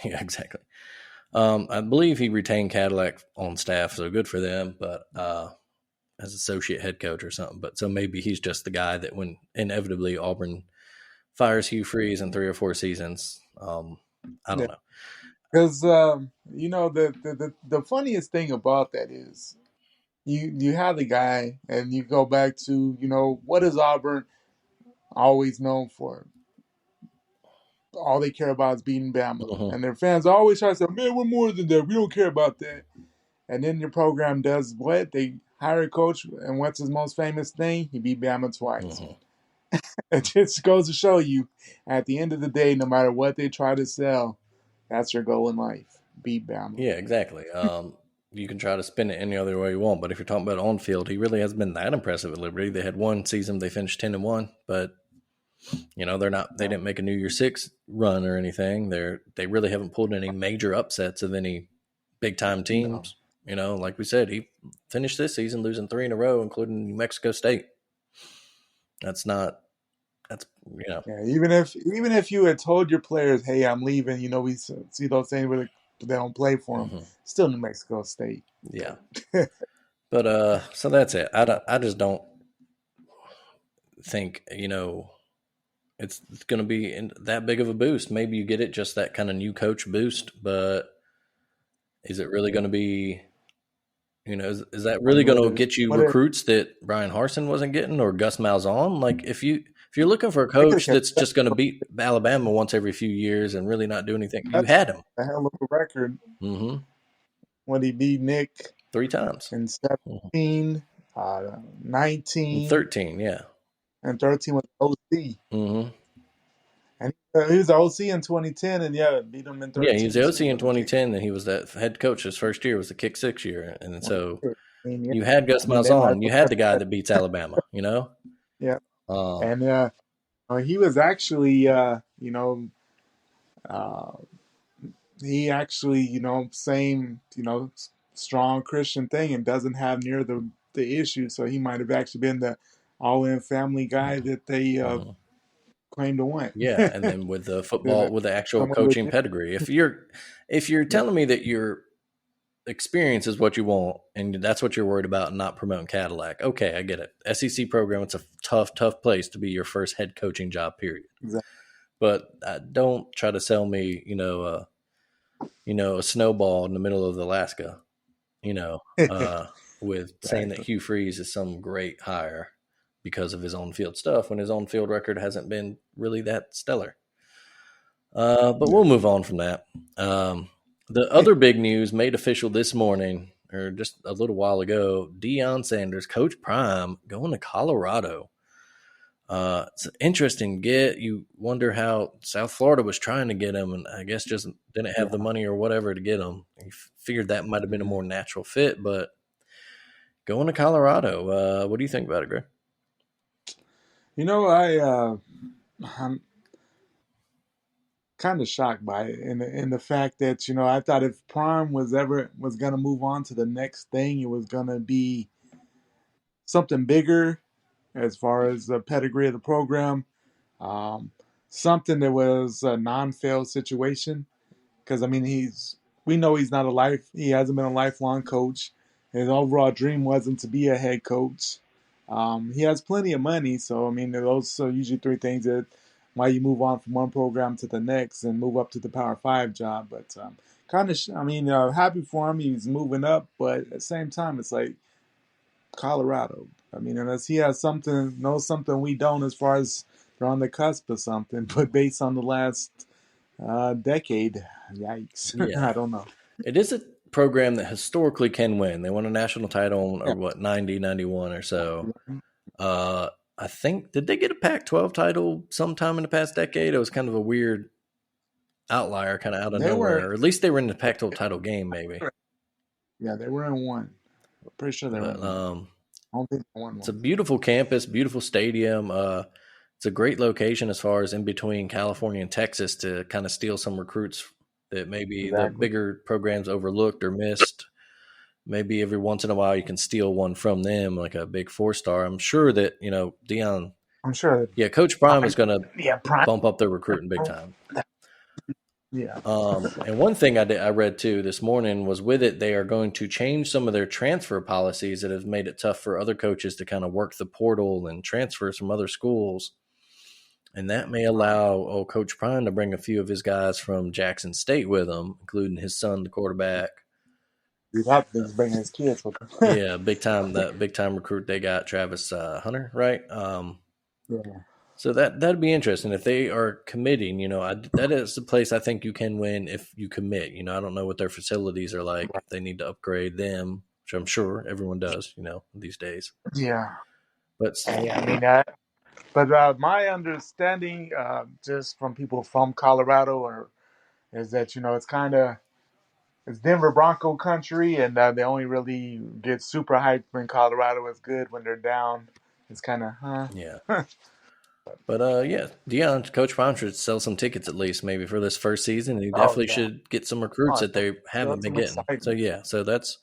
exactly. I believe he retained Cadillac on staff, so good for them. But as associate head coach or something. But so maybe he's just the guy that when inevitably Auburn fires Hugh Freeze in 3 or 4 seasons. I don't know. Because the funniest thing about that is you have the guy and you go back to, what is Auburn always known for? All they care about is beating Bama. And their fans always try to say, man, we're more than that. We don't care about that. And then your program does what? They hire a coach, and what's his most famous thing? He beat Bama twice. It just goes to show you, at the end of the day, no matter what they try to sell, that's your goal in life. Beat Bama. Yeah, exactly. You can try to spin it any other way you want, but if you're talking about on field, he really hasn't been that impressive at Liberty. They had one season they finished 10-1, but they're not. They didn't make a New Year's Six run or anything. They really haven't pulled any major upsets of any big time teams. You know, like we said, he finished this season losing 3 in a row, including New Mexico State. That's you know. Yeah, even if you had told your players, "Hey, I'm leaving," you know, we see those things where they don't play for them. Still, New Mexico State. Yeah. But so that's it. I just don't think, you know, it's going to be that big of a boost. Maybe you get it just that kind of new coach boost, but is it really going to be, you know, is that really going to get you recruits that Brian Harsin wasn't getting, or Gus Malzahn? Like if you're looking for a coach that's just going to beat Alabama once every few years and really not do anything, you had him. A hell of a record. When he beat Nick 3 times in 17, 19, and 13, yeah, and 13 was OC. And he was the OC in 2010, and beat him in 13. Yeah, he was the OC in 2010, and he was that head coach. His first year was the Kick 6 year, and so you had Gus Malzahn, you had the guy that beats Alabama, you know. Yeah, and he was actually, you know, he actually, you know, same, you know, strong Christian thing, and doesn't have near the issue. So he might have actually been the all-in family guy that they claim to win. Yeah, and then with the football, with the actual coaching pedigree. If you're telling me that your experience is what you want and that's what you're worried about and not promoting Cadillac, okay, I get it. SEC program, it's a tough place to be your first head coaching job, period. Exactly. But don't try to sell me, you know, a snowball in the middle of Alaska, you know, with saying that Hugh Freeze is some great hire because of his on-field stuff when his on-field record hasn't been really that stellar. But we'll move on from that. The other big news made official this morning, or just a little while ago, Deion Sanders, Coach Prime, going to Colorado. It's an interesting get. You wonder how South Florida was trying to get him, and I guess just didn't have the money or whatever to get him. You figured that might have been a more natural fit, but going to Colorado, what do you think about it, Greg? You know, I'm kind of shocked by it, in the fact that, you know, I thought if Prime was going to move on to the next thing, it was going to be something bigger as far as the pedigree of the program, something that was a non-fail situation. Because I mean, we know he hasn't been a lifelong coach. His overall dream wasn't to be a head coach. He has plenty of money, so I mean, those are usually 3 things that why you move on from one program to the next and move up to the Power 5 job. But happy for him. He's moving up, but at the same time, it's like Colorado. I mean, unless he has knows something we don't, as far as they're on the cusp of something. But based on the last decade, yikes! Yeah. I don't know. It is a program that historically can win. They won a national title in 90, 91 or so. I think, did they get a Pac-12 title sometime in the past decade? It was kind of a weird outlier, kind of out of nowhere. Or at least they were in the Pac-12 title game, maybe. Yeah, they were in one. I'm pretty sure they were in one. I don't think they won one. It's a beautiful campus, beautiful stadium. It's a great location as far as in between California and Texas to kind of steal some recruits that maybe the bigger programs overlooked or missed. Maybe every once in a while you can steal one from them, like a big 4-star. I'm sure that, you know, Deion. I'm sure. Coach Prime is going to bump up their recruiting big time. Yeah. And one thing I read too this morning was with it, they are going to change some of their transfer policies that have made it tough for other coaches to kind of work the portal and transfer from other schools. And that may allow Coach Prime to bring a few of his guys from Jackson State with him, including his son, the quarterback. He's bringing his kids with him. Yeah, big time recruit they got, Travis Hunter, right? Yeah. So that'd be interesting if they are committing. You know, that is the place I think you can win if you commit. You know, I don't know what their facilities are like. If they need to upgrade them, which I'm sure everyone does. You know, these days. Yeah. But I mean, my understanding, just from people from Colorado, is that, you know, it's Denver Bronco country, and they only really get super hyped when Colorado is good. When they're down, it's kind of Yeah. But yeah, Coach Prime should sell some tickets at least maybe for this first season. He Oh definitely yeah, should get some recruits that they haven't build been some getting. So excitement. yeah, so that's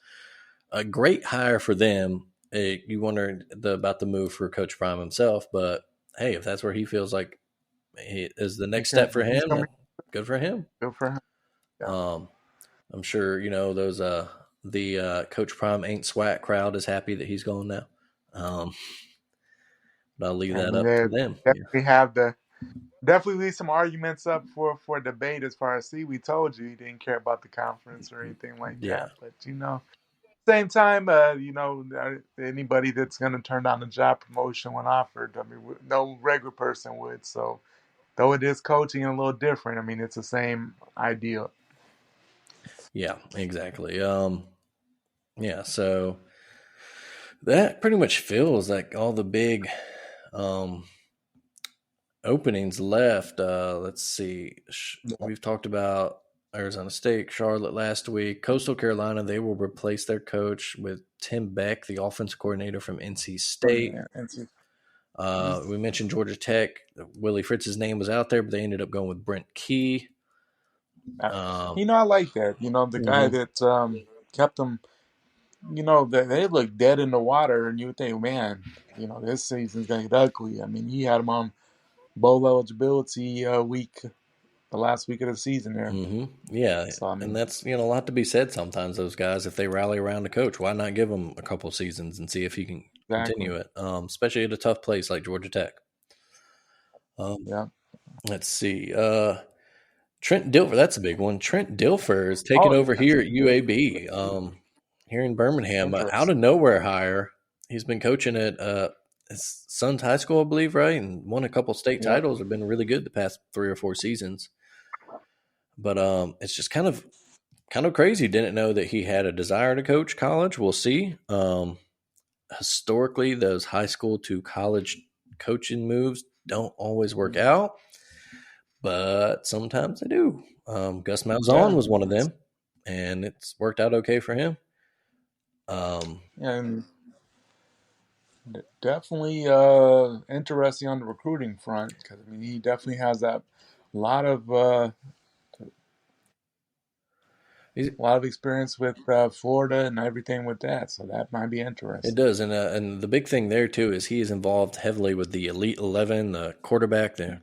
a great hire for them. You wonder about the move for Coach Prime himself, but hey, if that's where he feels like he is the next step for He's him, coming. then good for him. Good for him. Yeah. Um, I'm sure those the Coach Prime ain't swat crowd is happy that he's going now. But I'll leave I that mean, up they to them. definitely leave some arguments up for debate as far as, see, we told you he didn't care about the conference or anything like Yeah, that. But same time, anybody that's going to turn down a job promotion when offered, I mean, no regular person would. So though it is coaching and a little different, I mean, it's the same idea. yeah, exactly. Yeah, so that pretty much feels like all the big openings left. Let's see. We've talked about Arizona State, Charlotte last week. Coastal Carolina, they will replace their coach with Tim Beck, the offensive coordinator from NC State. We mentioned Georgia Tech. Willie Fritz's name was out there, but they ended up going with Brent Key. I like that. The guy that kept them, they look dead in the water, and you would think, man, this season's going to get ugly. I mean, he had them on bowl eligibility the last week of the season there. Yeah, so, I mean, and that's a lot to be said sometimes. Those guys, if they rally around the coach, why not give them a couple seasons and see if he can continue it, especially at a tough place like Georgia Tech. Yeah. Let's see. Trent Dilfer, that's a big one. Trent Dilfer is taking over here at UAB, here in Birmingham. Out of nowhere hire. He's been coaching at his son's high school, I believe, right? And won a couple state titles. Have been really good the past 3 or 4 seasons. But it's just kind of crazy. Didn't know that he had a desire to coach college. We'll see. Historically, those high school to college coaching moves don't always work out, but sometimes they do. Gus Malzahn was one of them, and it's worked out okay for him. And definitely interesting on the recruiting front, because I mean, he definitely has that lot of experience with Florida and everything with that, so that might be interesting. It does, and the big thing there too is he is involved heavily with the Elite 11, the quarterback, the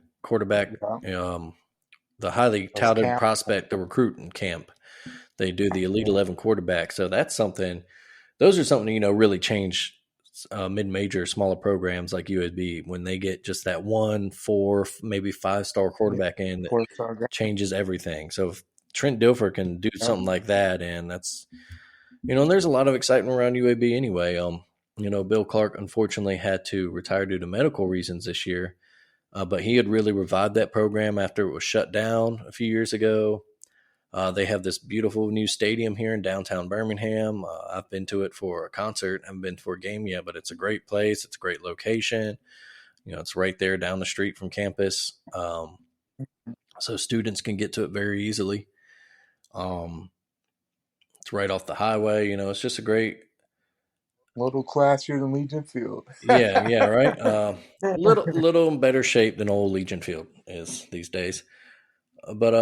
highly touted prospect, the recruiting camp. They do the Elite 11 quarterback, so that's something. Those are something really change mid-major, smaller programs like UAB when they get just that 1, 4, maybe 5-star quarterback in that changes everything. So if Trent Dilfer can do something like that, and that's and there's a lot of excitement around UAB anyway. Bill Clark unfortunately had to retire due to medical reasons this year, but he had really revived that program after it was shut down a few years ago. They have this beautiful new stadium here in downtown Birmingham. I've been to it for a concert. I haven't been for a game yet, but it's a great place. It's a great location. It's right there down the street from campus. So students can get to it very easily. It's right off the highway. It's just a great little classier than Legion Field. yeah, right. Little better shape than old Legion Field is these days. But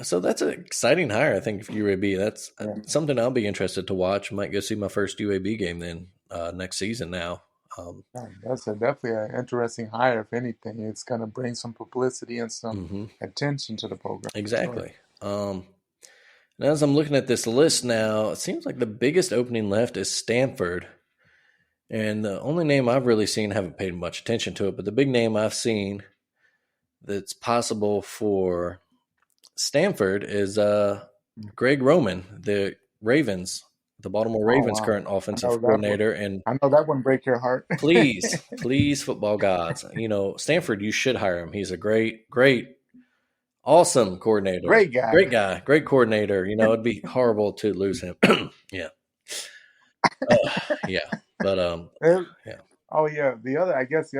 so that's an exciting hire, I think, for UAB. That's something I'll be interested to watch. Might go see my first UAB game then next season now. That's definitely an interesting hire. If anything, it's going to bring some publicity and some attention to the program. Exactly. And as I'm looking at this list now, it seems like the biggest opening left is Stanford. And the only name I've really seen, I haven't paid much attention to it, but the big name I've seen that's possible for Stanford is Greg Roman, the Ravens, the Baltimore Ravens' current offensive coordinator. And I know that wouldn't break your heart. please, football gods. Stanford, you should hire him. He's a great, awesome coordinator. Great guy. Great coordinator. It'd be horrible to lose him. Yeah. Yeah. But yeah. Oh yeah, the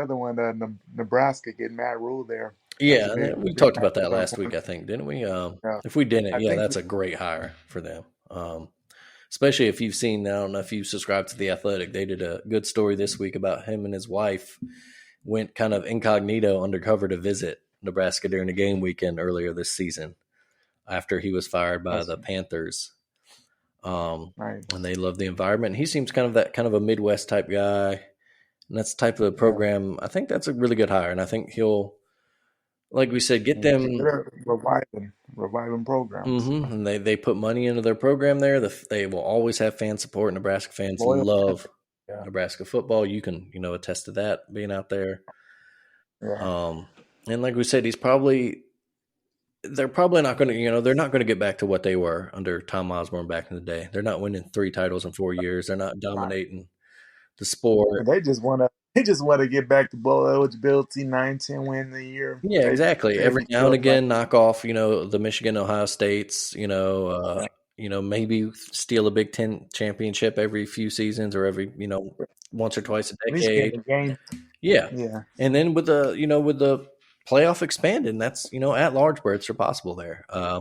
other one, Nebraska getting Matt Rule there. Yeah, we talked about that last week, I think, didn't we? If we didn't, that's a great hire for them. Especially if you've seen, I don't know if you subscribe to The Athletic, they did a good story this week about him and his wife went kind of incognito undercover to visit Nebraska during the game weekend earlier this season after he was fired by the Panthers. And they love the environment. He seems kind of a Midwest type guy. And that's the type of program. I think that's a really good hire. And I think he'll, like we said, get them reviving programs. And they put money into their program there. They will always have fan support. Nebraska fans love Nebraska football. You can, attest to that being out there. Yeah. And like we said, they're probably not going to, they're not going to get back to what they were under Tom Osborne back in the day. They're not winning 3 titles in 4 years. They're not dominating the sport. They just want to get back to bowl eligibility, 9-10 win the year. Yeah, exactly. Every now and again, knock off, the Michigan, Ohio States, maybe steal a Big Ten championship every few seasons or every, once or twice a decade. Yeah. And then with the playoff expanding, that's, at-large berths are possible there. Yeah.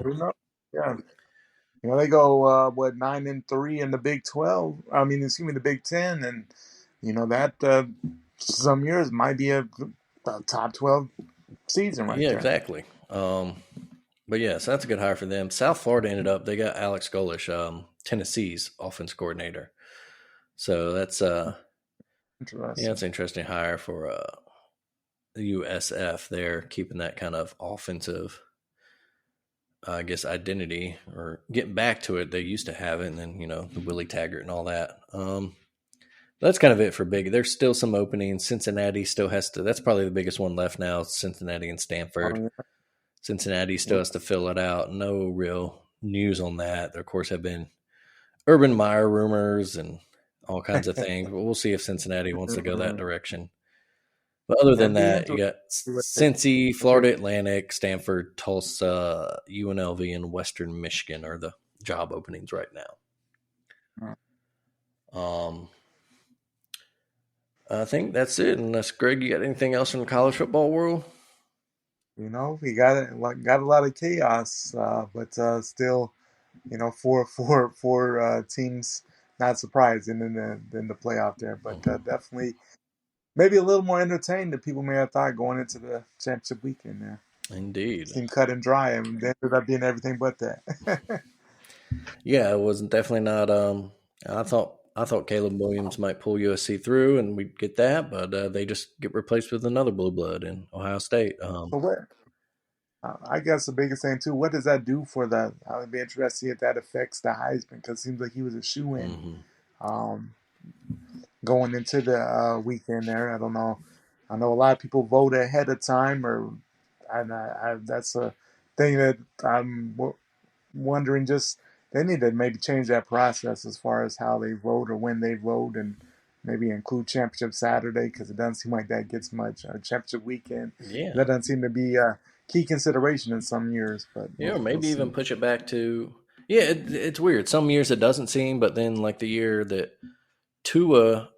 They go, 9-3 in the Big 12. The Big 10. And, that some years might be a top 12 season right there. Yeah, exactly. But yeah, so that's a good hire for them. South Florida they got Alex Golish, Tennessee's offense coordinator. So that's interesting. Yeah, it's an interesting hire for the USF there, keeping that kind of offensive, identity or getting back to it. They used to have it, and then, the Willie Taggart and all that. That's kind of it for big. There's still some openings. Cincinnati still has to. That's probably the biggest one left now. Cincinnati and Stanford. Cincinnati still has to fill it out. No real news on that. There, of course, have been Urban Meyer rumors and all kinds of things. But we'll see if Cincinnati wants to go that direction. But other than that, you got Cincy, Florida Atlantic, Stanford, Tulsa, UNLV, and Western Michigan are the job openings right now. I think that's it. Unless, Greg, you got anything else in the college football world? We got a lot of chaos, but still, four teams not surprising in the playoff there, but definitely maybe a little more entertaining than people may have thought going into the championship weekend there. Indeed. Seemed cut and dry, and they ended up being everything but that. Yeah, it was definitely not. I thought Caleb Williams might pull USC through, and we'd get that, but they just get replaced with another blue blood in Ohio State. I guess the biggest thing too, what does that do for the? I would be interested to see if that affects the Heisman, because it seems like he was a shoo-in going into the weekend there. I don't know. I know a lot of people vote ahead of time, and that's a thing that I'm wondering. Just they need to maybe change that process as far as how they vote or when they vote, and maybe include Championship Saturday, because it doesn't seem like that gets much. Championship weekend, that doesn't seem to be a key consideration in some years. But or maybe even push it back to it's weird. Some years it doesn't seem, but then like the year that Tua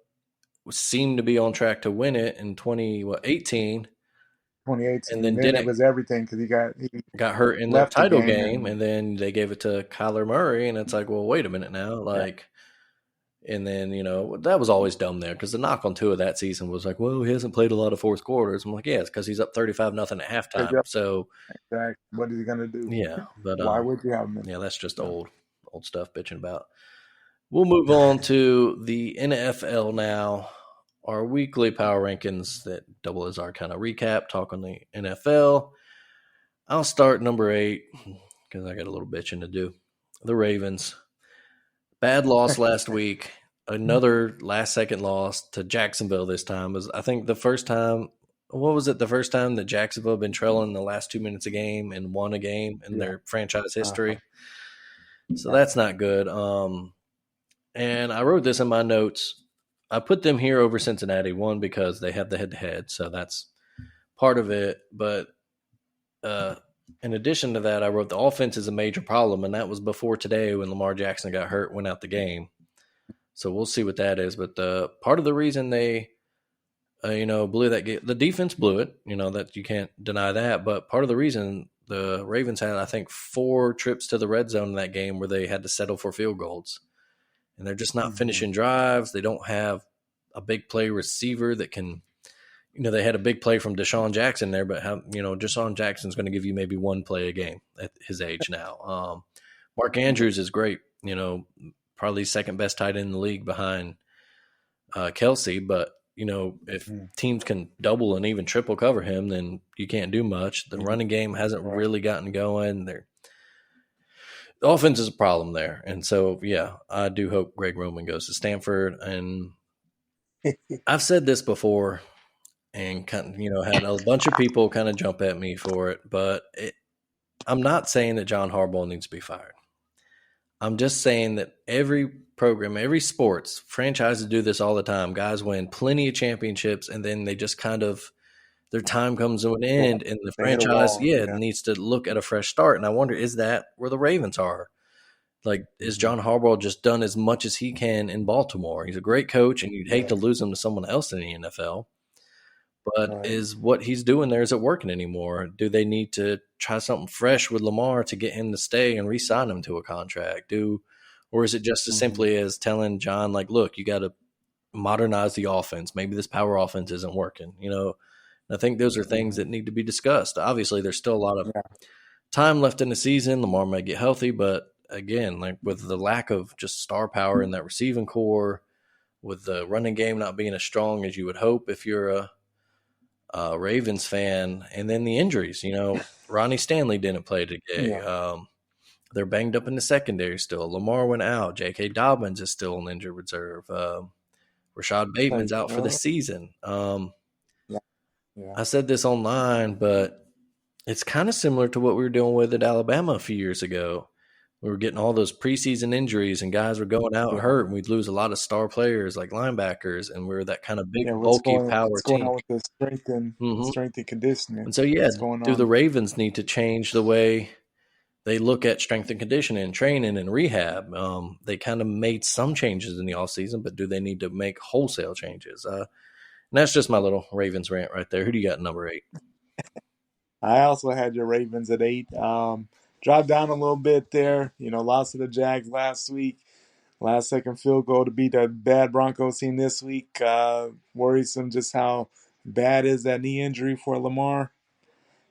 seemed to be on track to win it in 2018. 2018, and then it was everything because he got hurt in the title game, and then they gave it to Kyler Murray, and it's like, well, wait a minute now, and then that was always dumb there, because the knock on Tua that season was like, well, he hasn't played a lot of fourth quarters. I'm like, yeah, it's because he's up 35-0 at halftime. So exactly, what is he gonna do? Yeah, but why would you have him? Yeah, that's just old stuff bitching about. We'll move on to the NFL now. Our weekly power rankings that double as our kind of recap, talk on the NFL. I'll start number 8 because I got a little bitching to do. The Ravens. Bad loss last week. Another last-second loss to Jacksonville this time. Was, I think, the first time – what was it? The first time that Jacksonville had been trailing the last 2 minutes a game and won a game in their franchise history. So that's not good. And I wrote this in my notes. I put them here over Cincinnati, one, because they have the head-to-head, so that's part of it. But in addition to that, I wrote the offense is a major problem, and that was before today when Lamar Jackson got hurt, went out the game. So we'll see what that is. But part of the reason they, blew that game, the defense blew it, that you can't deny that. But part of the reason the Ravens had, I think, 4 trips to the red zone in that game where they had to settle for field goals. And they're just not finishing drives. They don't have a big play receiver that can, they had a big play from Deshaun Jackson there, but Deshaun Jackson's going to give you maybe one play a game at his age now. Mark Andrews is great, probably second best tight end in the league behind Kelsey, but if teams can double and even triple cover him, then you can't do much. The running game hasn't really gotten going. The offense is a problem there, and so I do hope Greg Roman goes to Stanford. And I've said this before, and kind of, had a bunch of people kind of jump at me for it, but I'm not saying that John Harbaugh needs to be fired. I'm just saying that every program, every sports franchises do this all the time. Guys win plenty of championships, and then they just kind of their time comes to an end, and the franchise, needs to look at a fresh start. And I wonder, is that where the Ravens are? Like, is John Harbaugh just done as much as he can in Baltimore? He's a great coach, and you'd hate to lose him to someone else in the NFL. But is what he's doing there, is it working anymore? Do they need to try something fresh with Lamar to get him to stay and re-sign him to a contract? Or is it just as simply as telling John, like, look, you got to modernize the offense. Maybe this power offense isn't working. I think those are things that need to be discussed. Obviously, there's still a lot of time left in the season. Lamar might get healthy, but again, like with the lack of just star power in that receiving core, with the running game not being as strong as you would hope if you're a Ravens fan, and then the injuries. Ronnie Stanley didn't play today. They're banged up in the secondary still. Lamar went out. J.K. Dobbins is still on injured reserve. Rashad Bateman's out for the season. I said this online, but it's kind of similar to what we were dealing with at Alabama a few years ago. We were getting all those preseason injuries, and guys were going out hurt, and we'd lose a lot of star players like linebackers, and we were that kind of big, bulky power what's going team. on with the strength and conditioning? And so, do the Ravens need to change the way they look at strength and conditioning and training and rehab? They kind of made some changes in the offseason, but do they need to make wholesale changes? And that's just my little Ravens rant right there. Who do you got number 8? I also had your Ravens at 8. Dropped down a little bit there. Lost to the Jags last week. Last second field goal to beat that bad Broncos team this week. Worrisome just how bad is that knee injury for Lamar.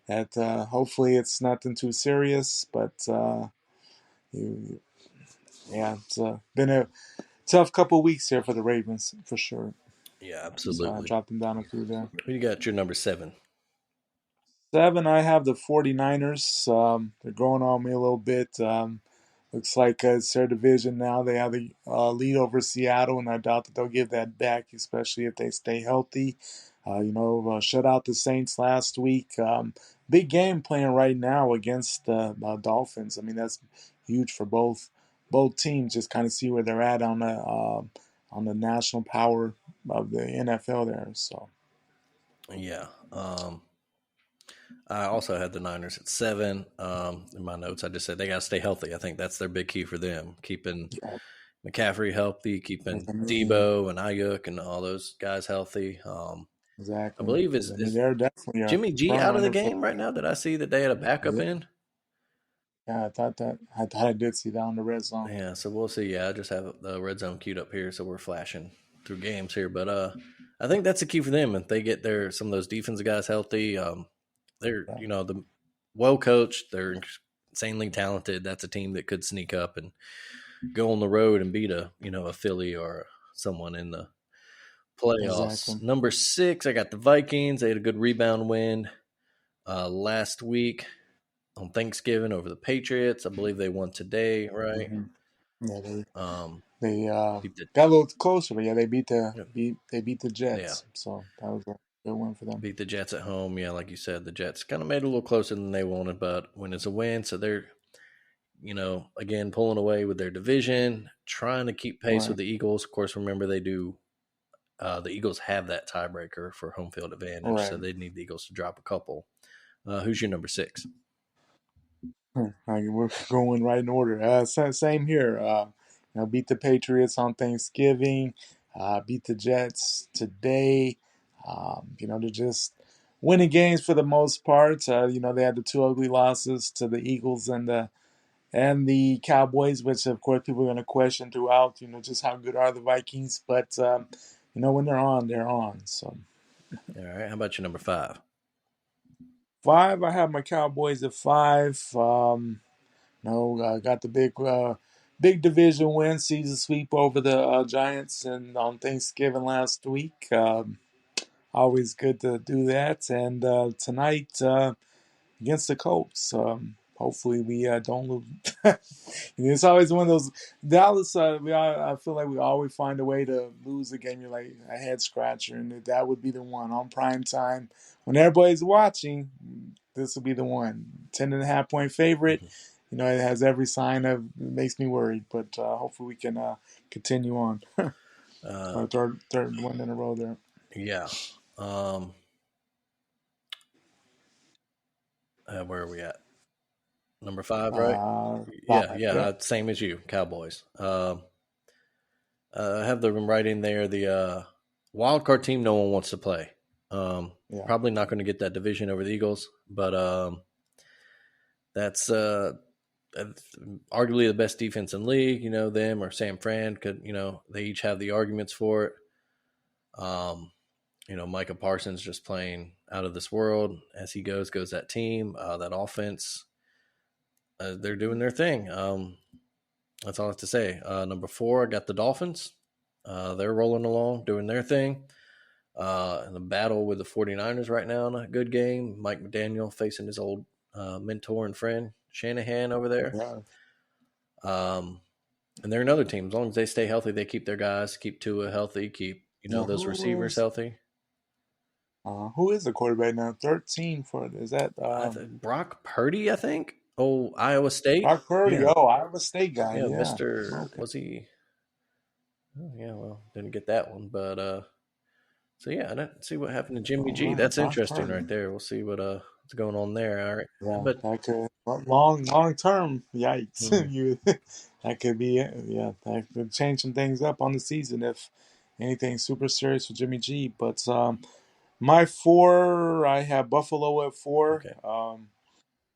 That hopefully it's nothing too serious, but it's been a tough couple weeks here for the Ravens for sure. Yeah, absolutely. So I dropped them down a few there. Who you got your number 7? 7, I have the 49ers. They're growing on me a little bit. Looks like it's their division now. They have the lead over Seattle, and I doubt that they'll give that back, especially if they stay healthy. Shut out the Saints last week. Big game playing right now against the Dolphins. I mean, that's huge for both teams. Just kind of see where they're at on the national power of the NFL there. So, yeah. I also had the Niners at 7. In my notes, I just said they got to stay healthy. I think that's their big key for them, keeping McCaffrey healthy, keeping Debo and Ayuk and all those guys healtty. Exactly. I believe is they're definitely Jimmy G out of the game right now? Did I see that they had a backup in? Yeah, I thought I did see that on the red zone. Yeah, so we'll see. Yeah, I just have the red zone queued up here, so we're flashing through games here. But I think that's the key for them. If they get some of those defensive guys healthy, they're the well coached. They're insanely talented. That's a team that could sneak up and go on the road and beat a Philly or someone in the playoffs. Exactly. Number 6, I got the Vikings. They had a good rebound win last week on Thanksgiving over the Patriots. I believe they won today, right? Yeah, they got a little closer, but they beat the Jets. Yeah. So that was a good win for them. Beat the Jets at home. Yeah, like you said, the Jets kind of made it a little closer than they wanted, but when it's a win, so they're again pulling away with their division, trying to keep pace with the Eagles. Of course, remember they do. The Eagles have that tiebreaker for home field advantage, so they need the Eagles to drop a couple. Who's your number 6? We're going right in order. Same here. Beat the Patriots on Thanksgiving. Beat the Jets today. They're just winning games for the most part. They had the 2 ugly losses to the Eagles and the Cowboys, which of course people are going to question throughout. Just how good are the Vikings? But when they're on, they're on. So All right. How about your number 5? 5, I have my Cowboys at 5. No, I got the big division win, season sweep over the Giants, and on Thanksgiving last week. Always good to do that. And tonight against the Colts. Hopefully we don't lose. It's always one of those Dallas. I feel like we always find a way to lose a game. You're like a head scratcher, and that would be the one on prime time when everybody's watching. This will be the one. 10.5 point favorite. You know, it has every sign of. It makes me worried, but hopefully we can continue on. Our third one in a row there. Yeah. Where are we at? Number 5, right? Yeah, 5. yeah. Yeah. Same as you, Cowboys. I have them right in there. The wild card team, no one wants to play. Yeah. Probably not going to get that division over the Eagles, but that's arguably the best defense in the league. You know, them or San Fran could. You know, they each have the arguments for it. You know, Micah Parsons just playing out of this world as he goes that team, that offense. They're doing their thing. That's all I have to say. Number 4, I got the Dolphins. They're rolling along, doing their thing. In the battle with the 49ers right now in a good game. Mike McDaniel facing his old mentor and friend, Shanahan, over there. Yeah. And they're another team. As long as they stay healthy, they keep their guys, keep Tua healthy, keep, Yeah. those receivers healthy. Who is the quarterback now? 13 for is that Brock Purdy, I think. Oh, Iowa State. Brock Purdy? Yeah. Oh, Iowa State guy. Yeah, Yeah. Mr. Okay. Was he? Oh, yeah, well, didn't get that one, but so yeah, let's see what happened to Jimmy G. All right, That's Brock interesting Purdy. right there. We'll see what's going on there. All right, Yeah, but that could long term. Yikes! mhm. You that could be it. Yeah, that could change some things up on the season if anything super serious with Jimmy G. But my 4, I have Buffalo at 4. Okay.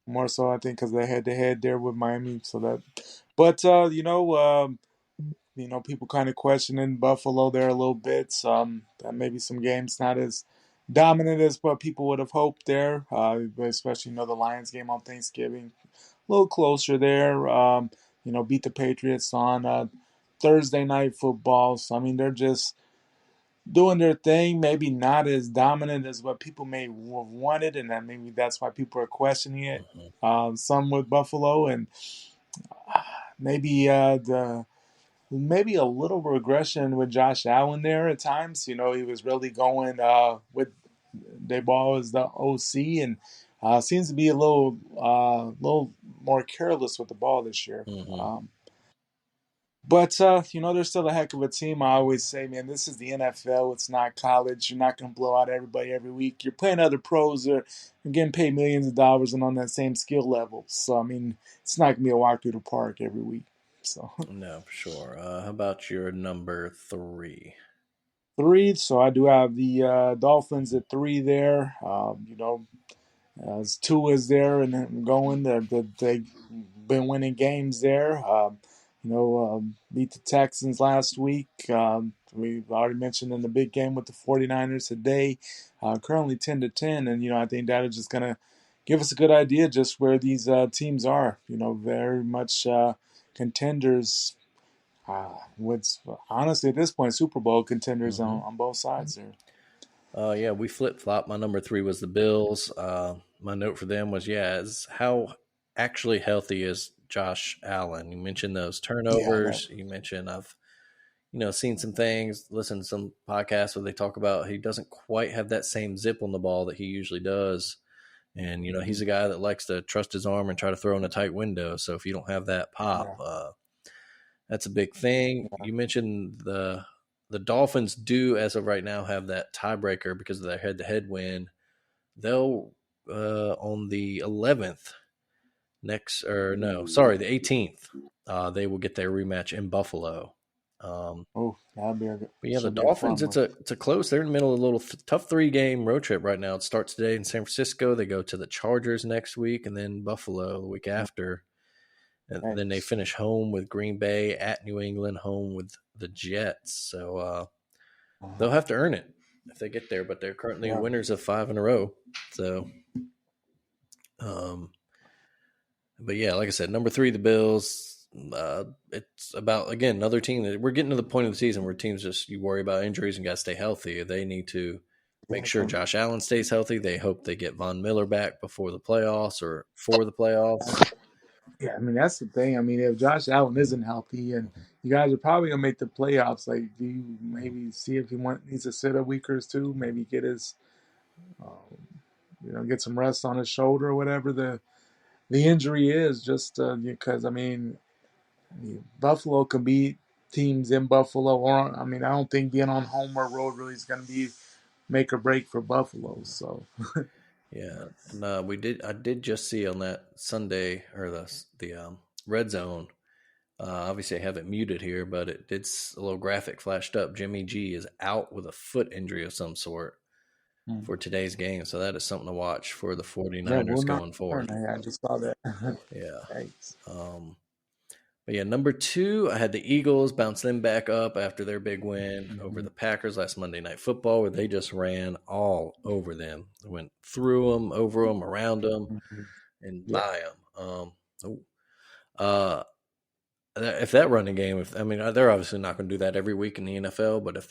More so, I think, because they head to head there with Miami. So that, but people kind of questioning Buffalo there a little bit. That maybe some games not as dominant as what people would have hoped there, but especially the Lions game on Thanksgiving, a little closer there. Beat the Patriots on Thursday night football. So I mean, they're just doing their thing. Maybe not as dominant as what people may have wanted, and then maybe that's why people are questioning it. Mhm. Some with Buffalo, and maybe the maybe a little regression with Josh Allen there at times. He was really going with Dayball as the OC, and seems to be a little more careless with the ball this year. Mhm. But they're still a heck of a team. I always say, man, this is the NFL. It's not college. You're not going to blow out everybody every week. You're playing other pros. You're getting paid millions of dollars and on that same skill level. So I mean, it's not going to be a walk through the park every week. So No, for sure. How about your number 3? 3. So I do have the Dolphins at 3 there. As Tua is there and then going, they've been winning games there. Beat the Texans last week. We've already mentioned in the big game with the 49ers today, currently 10-10. And, I think that is just going to give us a good idea just where these teams are. Very much contenders. With honestly at this point, Super Bowl contenders Mm-hmm. on both sides there. Yeah, we flip flop. My number 3 was the Bills. My note for them was, is how actually healthy is Josh Allen? You mentioned those Yeah, turnovers. You mentioned I've seen some things, listened to some podcasts where they talk about he doesn't quite have that same zip on the ball that he usually does. And, he's a guy that likes to trust his arm and try to throw in a tight window. So if you don't have that pop, that's a big thing. yeah. You mentioned the Dolphins do, as of right now, have that tiebreaker because of their head-to-head win. They'll on the 11th the 18th. They will get their rematch in Buffalo. That'd But yeah, the should be a Dolphins. fun It's one. a close. They're in the middle of a little tough 3-game road trip right now. It starts today in San Francisco. They go to the Chargers next week, and then Buffalo the week after. And then they Thanks. finish home with Green Bay, at New England, home with the Jets. So they'll have to earn it. if they get there. But they're currently winners of 5 in a row. So, but yeah, like I said, number 3, the Bills. It's about, again, another team that we're getting to the point of the season where teams just, you worry about injuries and got to stay healthy. They need to make sure Josh Allen stays healthy. They hope they get Von Miller back before the playoffs or for the playoffs. Yeah, I mean, that's the thing. I mean, if Josh Allen isn't healthy and you guys are probably going to make the playoffs, like, do you maybe see if he needs to sit a week or two, maybe get his, get some rest on his shoulder or whatever the injury is, just because, I mean, Buffalo can beat teams in Buffalo. Or, I mean, I don't think being on home or road really is going to be make or break for Buffalo. So, yeah, and I did just see on that Sunday or the red zone. Obviously, I have it muted here, but it's a little graphic flashed up. Jimmy G is out with a foot injury of some sort for today's game. So that is something to watch for the 49ers going forward. I just saw that. Yeah. Thanks. But yeah, number 2, I had the Eagles bounce them back up after their big win over the Packers last Monday Night Football, where they just ran all over them. They went through them, over them, around them, and by them. If that running game, they're obviously not going to do that every week in the NFL, but if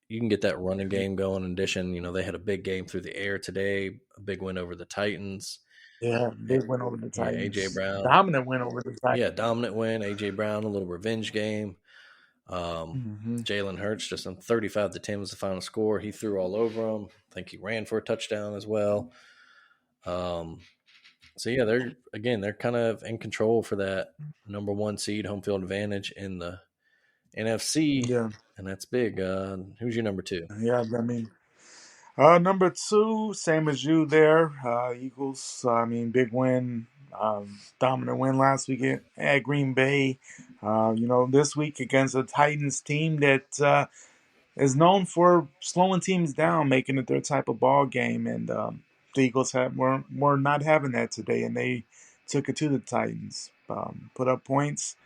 you can get that running game going. In addition, they had a big game through the air today, a big win over the Titans. Yeah, big win over the Titans. AJ Brown, dominant win over the Titans. Yeah, dominant win. AJ Brown, a little revenge game. Jalen Hurts, just on 35-10 was the final score. He threw all over him. I think he ran for a touchdown as well. So yeah, they're kind of in control for that number 1 seed, home field advantage in the NFC. Yeah, and that's big. Who's your number 2? Yeah, I mean, number 2, same as you there. Eagles. Big win, dominant win last week at Green Bay. This week against a Titans team that is known for slowing teams down, making it their type of ball game, and the Eagles were not having that today, and they took it to the Titans, put up points.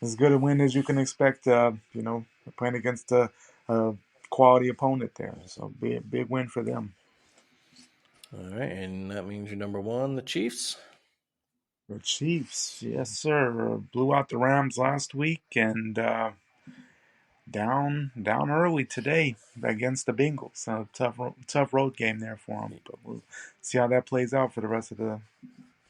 As good a win as you can expect. Playing against a quality opponent there, so big win for them. All right, and that means your number 1, the Chiefs. The Chiefs, yes sir, blew out the Rams last week and down early today against the Bengals. Tough road game there for them, but we'll see how that plays out for the rest of the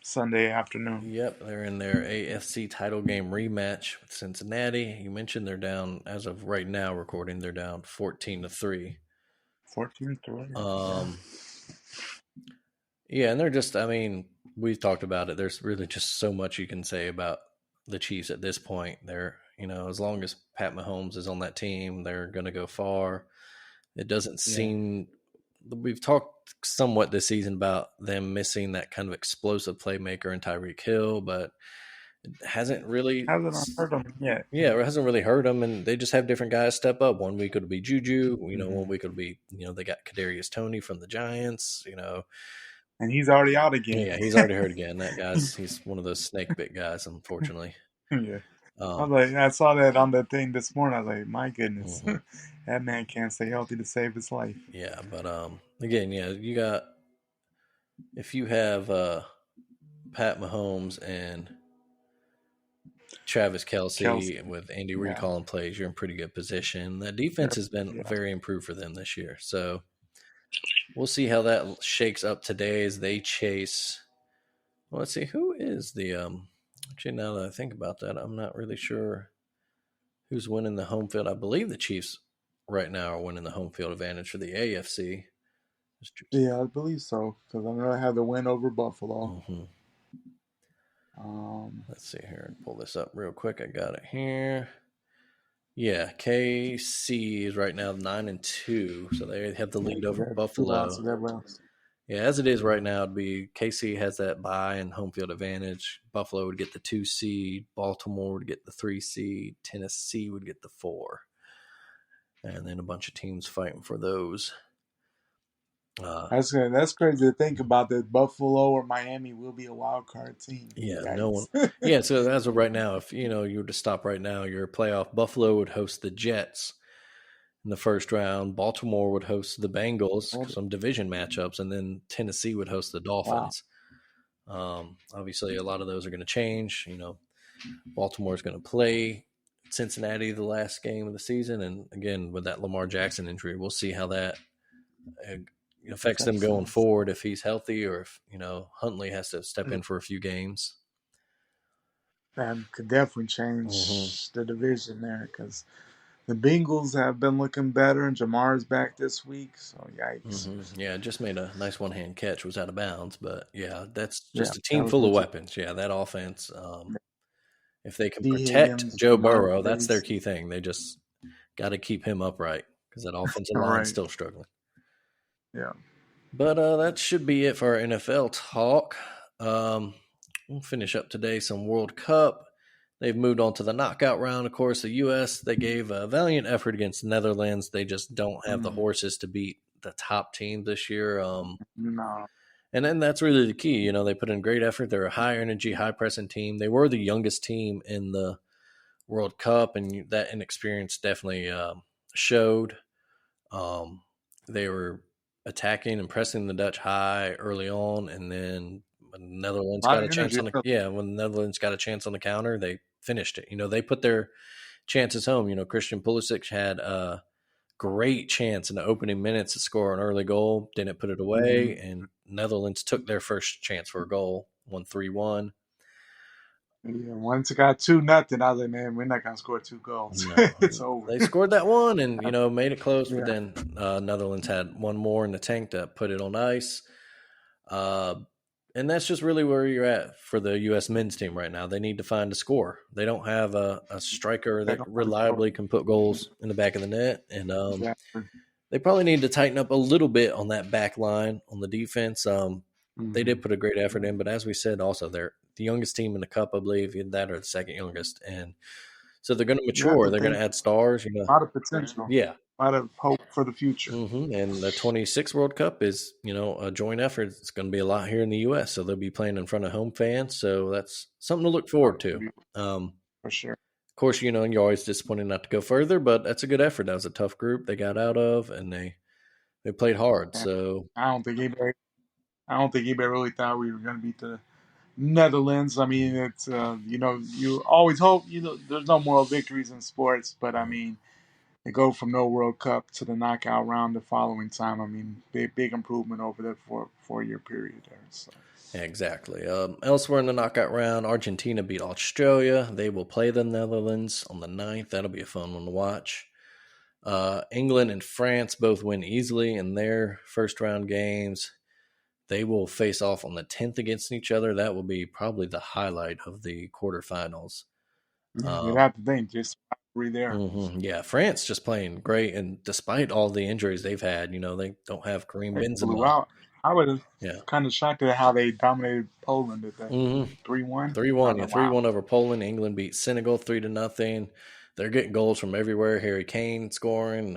Sunday afternoon. Yep, they're in their AFC title game rematch with Cincinnati. You mentioned they're down, as of right now recording, they're down 14-3. 14-3. Yeah, and they're just, we've talked about it. There's really just so much you can say about the Chiefs at this point. They're, as long as Pat Mahomes is on that team, they're going to go far. It doesn't seem, we've talked somewhat this season about them missing that kind of explosive playmaker in Tyreek Hill, but it hasn't really hurt them yet. Yeah, it hasn't really hurt them, and they just have different guys step up. 1 week it'll be Juju, 1 week it'll be, they got Kadarius Toney from the Giants, And he's already out again. Yeah, he's already hurt again. That he's one of those snake bit guys, unfortunately. Yeah. I saw that on the thing this morning. I was like, my goodness, that man can't stay healthy to save his life. Yeah, but again, you got, if you have Pat Mahomes and Travis Kelce with Andy Reid calling plays, you're in pretty good position. That defense has been very improved for them this year. So we'll see how that shakes up today as they chase. Well, let's see, who is the actually, now that I think about that, I'm not really sure who's winning the home field. I believe the Chiefs right now are winning the home field advantage for the AFC. Yeah, I believe so, because I know I had the win over Buffalo. Let's see here. Pull this up real quick. I got it here. Yeah, KC is right now 9-2, so they have the lead over Buffalo. Yeah, as it is right now, it'd be KC has that bye and home field advantage. Buffalo would get the 2 seed. Baltimore would get the 3 seed. Tennessee would get the 4. And then a bunch of teams fighting for those. That's crazy to think about, that Buffalo or Miami will be a wild card team. Yeah, no one. Yeah, so as of right now, if you were to stop right now, your playoff, Buffalo would host the Jets, in the first round. Baltimore would host the Bengals, some division matchups, and then Tennessee would host the Dolphins. Obviously, a lot of those are going to change. Baltimore is going to play Cincinnati the last game of the season, and again with that Lamar Jackson injury, we'll see how that affects them going forward, if he's healthy or if Huntley has to step in for a few games. That could definitely change the division there, because the Bengals have been looking better, and Jamar's back this week, so yikes. Yeah, just made a nice one-hand catch, was out of bounds, but yeah, that's just a team full of weapons. Yeah, that offense, if they can protect Joe Burrow, that's their key thing. They just got to keep him upright because that offensive line is still struggling. Yeah. But that should be it for our NFL talk. We'll finish up today some World Cup. They've moved on to the knockout round. Of course, the U.S., they gave a valiant effort against the Netherlands. They just don't have the horses to beat the top team this year. No. And then that's really the key. They put in great effort. They're a high-energy, high-pressing team. They were the youngest team in the World Cup, and that inexperience definitely showed. They were attacking and pressing the Dutch high early on, and then when the Netherlands got a chance on when the Netherlands got a chance on the counter, they finished it. They put their chances home. Christian Pulisic had a great chance in the opening minutes to score an early goal, didn't put it away, and Netherlands took their first chance for a goal, won 3-1. Yeah, once it got 2-0, I was like, man, we're not gonna score 2 goals. No, it's over. They scored that one and made it close, but then Netherlands had one more in the tank to put it on ice. And that's just really where you're at for the U.S. men's team right now. They need to find a score. They don't have a striker that reliably can put goals in the back of the net, and they probably need to tighten up a little bit on that back line on the defense. They did put a great effort in, but as we said, also they're the youngest team in the cup, I believe, that or the second youngest, and so they're going to mature. They're going to add stars. A lot of potential. Yeah. A lot of hope for the future. And the 26 World Cup is, a joint effort. It's going to be a lot here in the U.S., so they'll be playing in front of home fans. So that's something to look forward to. For sure. Of course, you're always disappointed not to go further, but that's a good effort. That was a tough group they got out of, and they played hard. So I don't think anybody really thought we were going to beat the Netherlands. I mean, it's you always hope. There's no moral victories in sports, but I mean, they go from no World Cup to the knockout round the following time. I mean, big improvement over that 4-year period there. So. Exactly. Elsewhere in the knockout round, Argentina beat Australia. They will play the Netherlands on the 9th. That'll be a fun one to watch. England and France both win easily in their first round games. They will face off on the 10th against each other. That will be probably the highlight of the quarterfinals. You'd have to think, just right there. Yeah, France just playing great, and despite all the injuries they've had, they don't have Kareem Benzema. I was kind of shocked at how they dominated Poland at that 3-1. 3-1, 3-1 over Poland. England beat Senegal 3-0. They're getting goals from everywhere. Harry Kane scoring.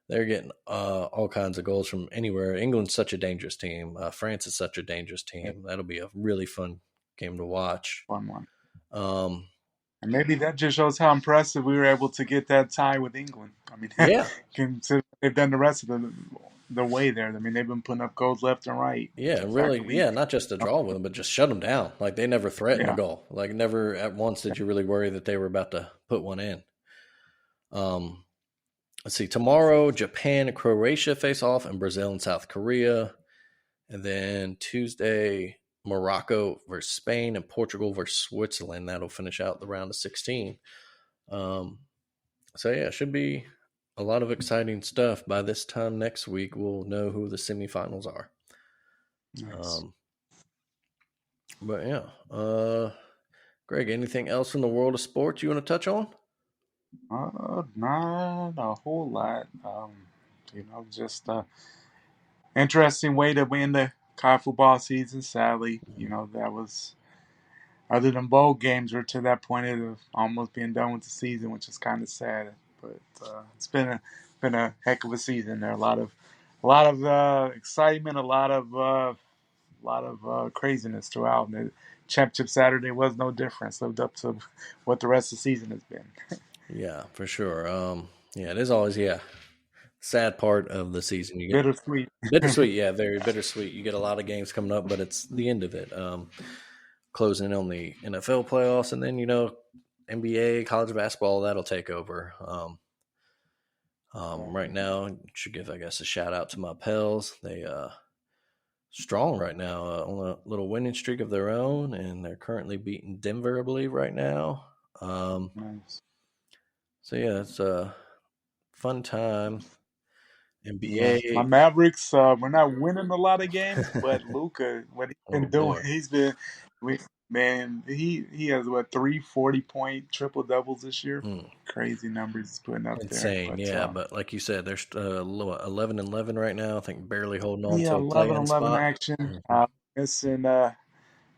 They're getting all kinds of goals from anywhere. England's such a dangerous team. France is such a dangerous team. That'll be a really fun game to watch. Fun one. And maybe that just shows how impressive we were able to get that tie with England. I mean, consider they've done the rest of the way there. I mean, they've been putting up goals left and right. Yeah, really. Yeah, not just to draw with them, but just shut them down. Like they never threatened a goal. Like never at once did you really worry that they were about to put one in. Let's see. Tomorrow, Japan and Croatia face off, and Brazil and South Korea. And then Tuesday, Morocco versus Spain, and Portugal versus Switzerland. That'll finish out the round of 16. It should be a lot of exciting stuff. By this time next week, we'll know who the semifinals are. Nice. Greg, anything else from the world of sports you want to touch on? Not a whole lot. Just interesting way to win the college football season. Sadly, that was, other than bowl games, we're to that point of almost being done with the season, which is kind of sad. But it's been a heck of a season. There a lot of excitement, a lot of craziness throughout. And the Championship Saturday was no different. Lived up to what the rest of the season has been. Yeah, for sure. Yeah, it is always sad part of the season. You get Bittersweet. bittersweet, yeah, very bittersweet. You get a lot of games coming up, but it's the end of it. Closing in on the NFL playoffs, and then NBA, college basketball, that'll take over. Right now, should give, I guess, a shout out to my Pels. They strong right now, on a little winning streak of their own, and they're currently beating Denver, I believe, right now. Nice. So yeah, it's a fun time. Yeah, my NBA, Mavericks. We're not winning a lot of games, but Luca, what he's oh been doing, boy, we, man, he has what 3 40-point triple doubles this year. mm, Crazy numbers he's putting up there. insane, But yeah. But like you said, they're 11-11 right now. I think barely holding on yeah, to a 11 play-in 11 spot. action. Mhm. Missing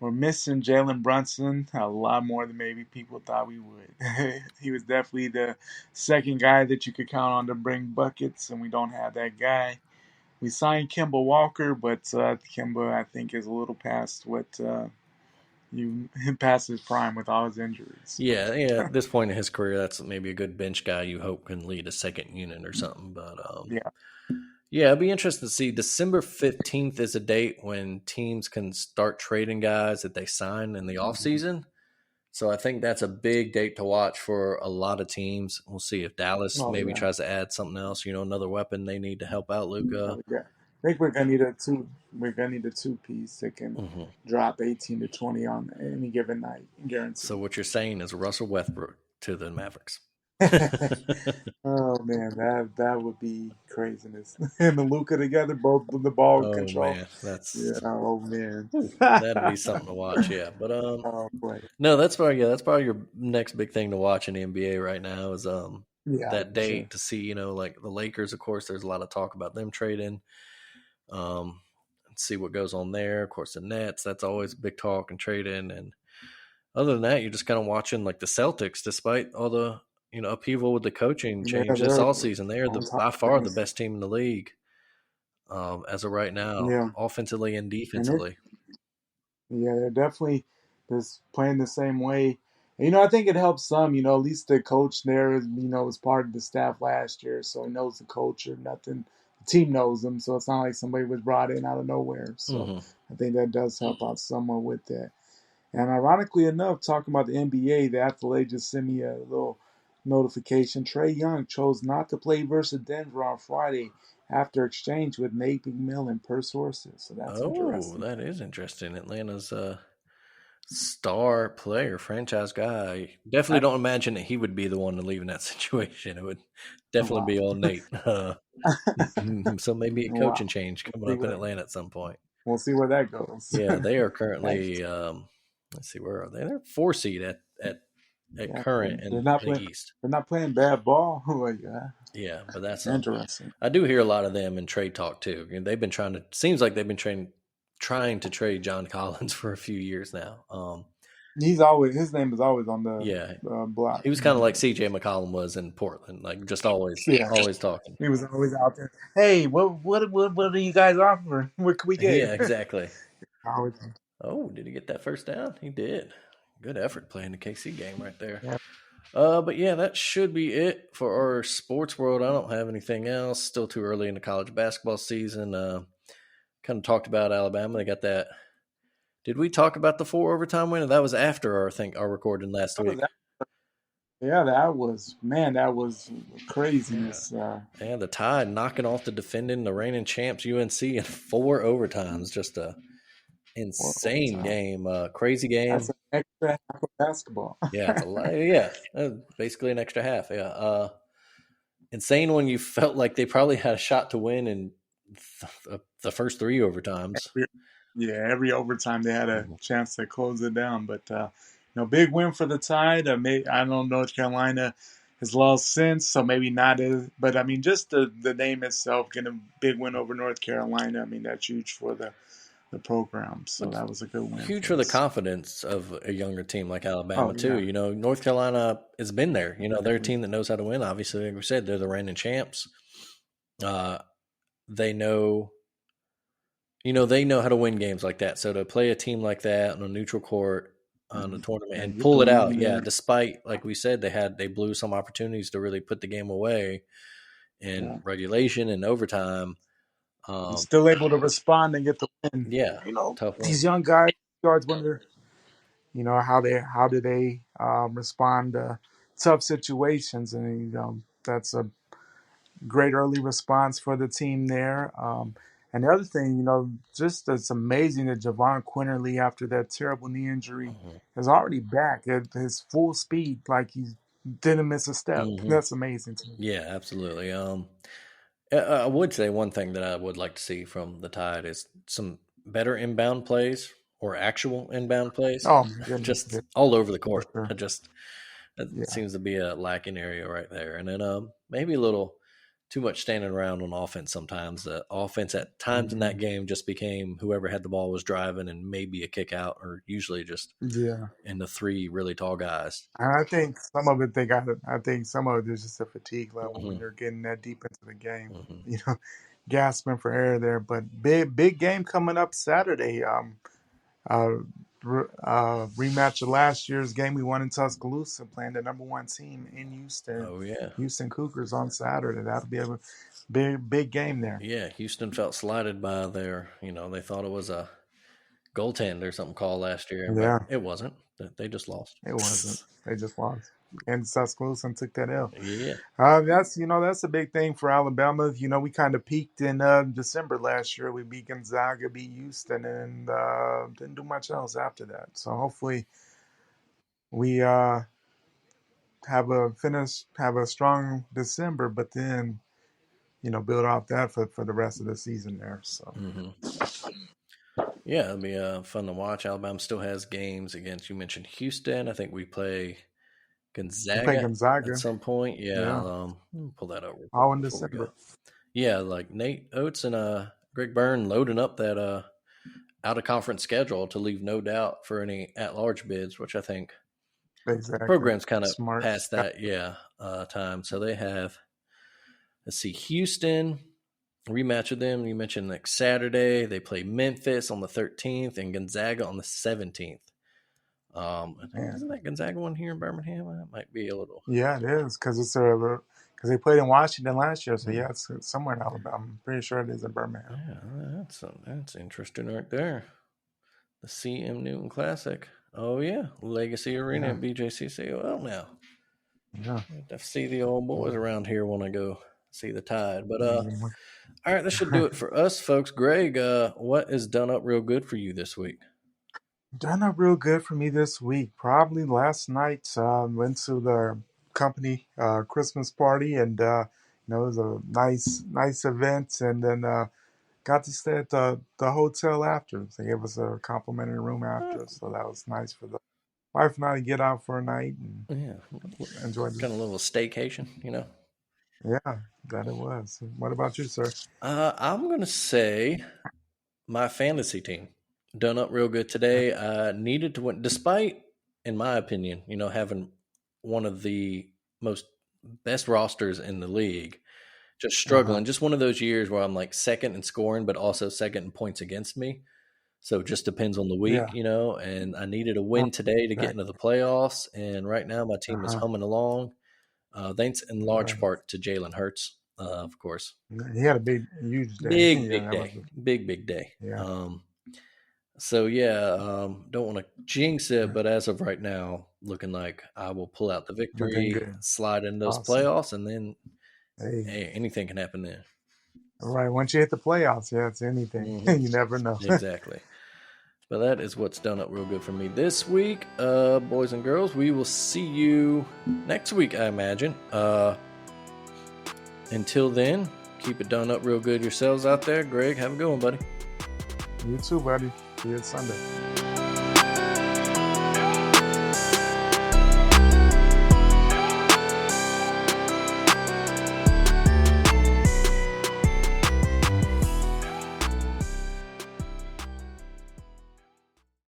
we're missing Jalen Brunson a lot more than maybe people thought we would. He was definitely the second guy that you could count on to bring buckets, and we don't have that guy. We signed Kemba Walker, but Kemba, I think, is a little past what you past his prime with all his injuries. Yeah, But yeah. At this point in his career, that's maybe a good bench guy you hope can lead a second unit or something. But yeah, yeah, it'd be interesting to see. December 15th is a date when teams can start trading guys that they sign in the offseason. So I think that's a big date to watch for a lot of teams. We'll see if Dallas oh maybe yeah, tries to add something else, another weapon they need to help out Luca. yeah. I think we're gonna need a two. We're gonna need a two piece that can Hmm. drop 18 to 20 on any given night, So guaranteed. what you're saying is Russell Westbrook to the Mavericks. Oh man, that would be craziness. And the Luca together, both with the ball Oh control. man, Yeah. that's Oh man. that'd be something to watch. Yeah, but Oh boy. no, that's probably your next big thing to watch in the NBA right now is Yeah, that for sure. date to see, like the Lakers, of course, there's a lot of talk about them trading. And see what goes on there. Of course, the Nets, that's always a big talk and trading. And other than that, you're just kind of watching like the Celtics, despite all the upheaval with the coaching Yeah, change this they're all season. They're on top by of far the things. best team in the league, as of right now, Yeah, offensively and and it defensively. yeah, they're definitely just playing the same way. And, I think it helps some. At least the coach there is was part of the staff last year, so he knows the culture. Nothing, the team knows him, so it's not like somebody was brought in out of nowhere. So Hmm. I think that does help out somewhat with that. And ironically enough, talking about the NBA, the Athletic just sent me a little notification. Trae Young chose not to play versus Denver on Friday after exchange with Nate McMillan, per sources. So that's Oh, interesting. that is interesting. Atlanta's star player, franchise guy. Definitely I, don't imagine that he would be the one to leave in that situation. It would definitely wow. be all Nate. So maybe a coaching Wow. change We'll coming see up in where, Atlanta at some point. we'll see where that goes. Yeah, they are Hey, currently. Let's see, where are they? They're 4 seed at yeah, current they're in not the playing. East. They're not playing bad ball. Like, Yeah, but that's interesting. I do hear a lot of them in trade talk too. They've been trying to. Seems like they've been trying to trade John Collins for a few years now. His name is always on the Yeah, block. he was kind of like C.J. McCollum was in Portland, like just Yeah, always talking. he was always out there. Hey, what are you guys offering? What can we get? Yeah, exactly. Always, Oh, did he get that first down? He did. Good effort playing the KC game right there. yeah. But yeah, that should be it for our sports world. I don't have anything else. Still too early in the college basketball season. Kind of talked about Alabama. They got that. Did we talk about the 4 overtime win? That was after our, I think, our recording last That was, week. yeah, that was Yeah. craziness. And the Tide knocking off the defending, the reigning champs UNC in 4 overtimes. Just a Four insane overtime. game. Crazy That's game. an extra half of basketball. Yeah, it's a lot. Yeah, basically an extra half. Yeah. Insane when you felt like they probably had a shot to win in the first 3 overtimes. Yeah, every overtime they had a Mhm. chance to close it down. But big win for the Tide. I know North Carolina has lost since, so maybe not as. But I mean, just the name itself, getting a big win over North Carolina. I mean, that's huge for the program. So It's that was a good win huge for for the us. confidence of a younger team like Oh Alabama too. yeah, North Carolina has been there. They're a exactly. team that knows how to win. Obviously, like we said, they're the reigning champs. Uh, they know, they know how to win games like that. So to play a team like that on a neutral court, on the tournament and get the pull it out. win Yeah, there. despite, like we said, they blew some opportunities to really put the game away in Yeah. regulation and overtime. Still able to respond and get the win. Yeah, tough win. These young guys wonder, how do they respond to tough situations, and that's a great early response for the team there. And the other thing, just it's amazing that Javon Quinterly, after that terrible knee injury, Mhm. is already back at his full speed, like he didn't miss a step. Mhm. That's amazing to me. Yeah, absolutely. I would say one thing that I would like to see from the Tide is some better inbound plays or actual inbound plays, Oh my goodness, just yeah, all over the for court. sure. That Yeah. seems to be a lacking area right there. And then maybe a little too much standing around on offense sometimes. The offense at times in that game just became whoever had the ball was driving and maybe a kick out, or usually just Yeah. in the three really tall guys. And I think some of it they got it. I think some of it is just a fatigue level when Hmm. you're getting that deep into the game. Hmm. Gasping for air there. But big game coming up Saturday. Uh, Rematch of last year's game we won in Tuscaloosa, playing the number one team in Houston, Oh, yeah. Houston Cougars on Saturday. That'll be a big game there. Yeah, Houston felt slighted by their, they thought it was a goaltend or something called last year, but Yeah, it wasn't. They just lost. it wasn't. They just lost. And Tuscaloosa and took that L. Yeah. That's a big thing for Alabama. We kind of peaked in December last year. We beat Gonzaga, beat Houston, and didn't do much else after that. So hopefully we have a strong December, but then build off that for the rest of the season there. So Hmm. Yeah, it'll be fun to watch. Alabama still has games against, you mentioned Houston. I think we play we play Gonzaga at Gonzaga, some point. Yeah, yeah, let me pull that up real quick all in before we go. December. Yeah, like Nate Oates and Greg Byrne loading up that out of conference schedule to leave no doubt for any at large bids, which I think the Exactly, program's kind of smart. past that time. So they have, let's see, Houston rematch with them. You mentioned like Saturday they play Memphis on the 13th and Gonzaga on the 17th. I think, Man, isn't that Gonzaga one here in Birmingham? That might be a little. yeah, it is because because they played in Washington last year. So Hmm. yeah, it's somewhere in Alabama. I'm pretty sure it is in Birmingham. Yeah, that's interesting right there. The CM Newton Classic. Oh yeah, Legacy Arena Yeah, at BJCC. Well, now yeah. I have to see the old boys around here when I go see the Tide. But Yeah. all right, that should do it for us, folks. Greg, what is done up real good for you this week? Done up real good for me this week. Probably last night, went to the company Christmas party, and it was a nice event. And then got to stay at the hotel after. They gave us a complimentary room after, so that was nice for the wife and I to get out for a night and Yeah, enjoy kind of a little staycation. Yeah, that it was. What about you, sir? I'm gonna say my fantasy team done up real good today. Needed to win, despite, in my opinion, having one of the most best rosters in the league. Just Uh-huh. struggling. Just one of those years where I'm like second in scoring, but also second in points against me. So it just depends on the week, Yeah. and I needed a win today to get into Exactly. the playoffs. And right now my team is Uh-huh. humming along. Thanks in large Right. part to Jalen Hurts, of course. He had a huge day. Big, Yeah, big that was. day. Big day. Yeah. So yeah, don't want to jinx it, but as of right now, looking like I will pull out the Looking victory, good. slide in those Awesome. playoffs, and then Hey. hey, anything can happen then. All right. Once you hit the playoffs, yeah, it's anything. Hmm. You never know. Exactly. But that is what's done up real good for me this week. Boys and girls, we will see you next week, I imagine. Until then, keep it done up real good yourselves out there. Greg, have a good one, buddy. You too, buddy. See you Sunday.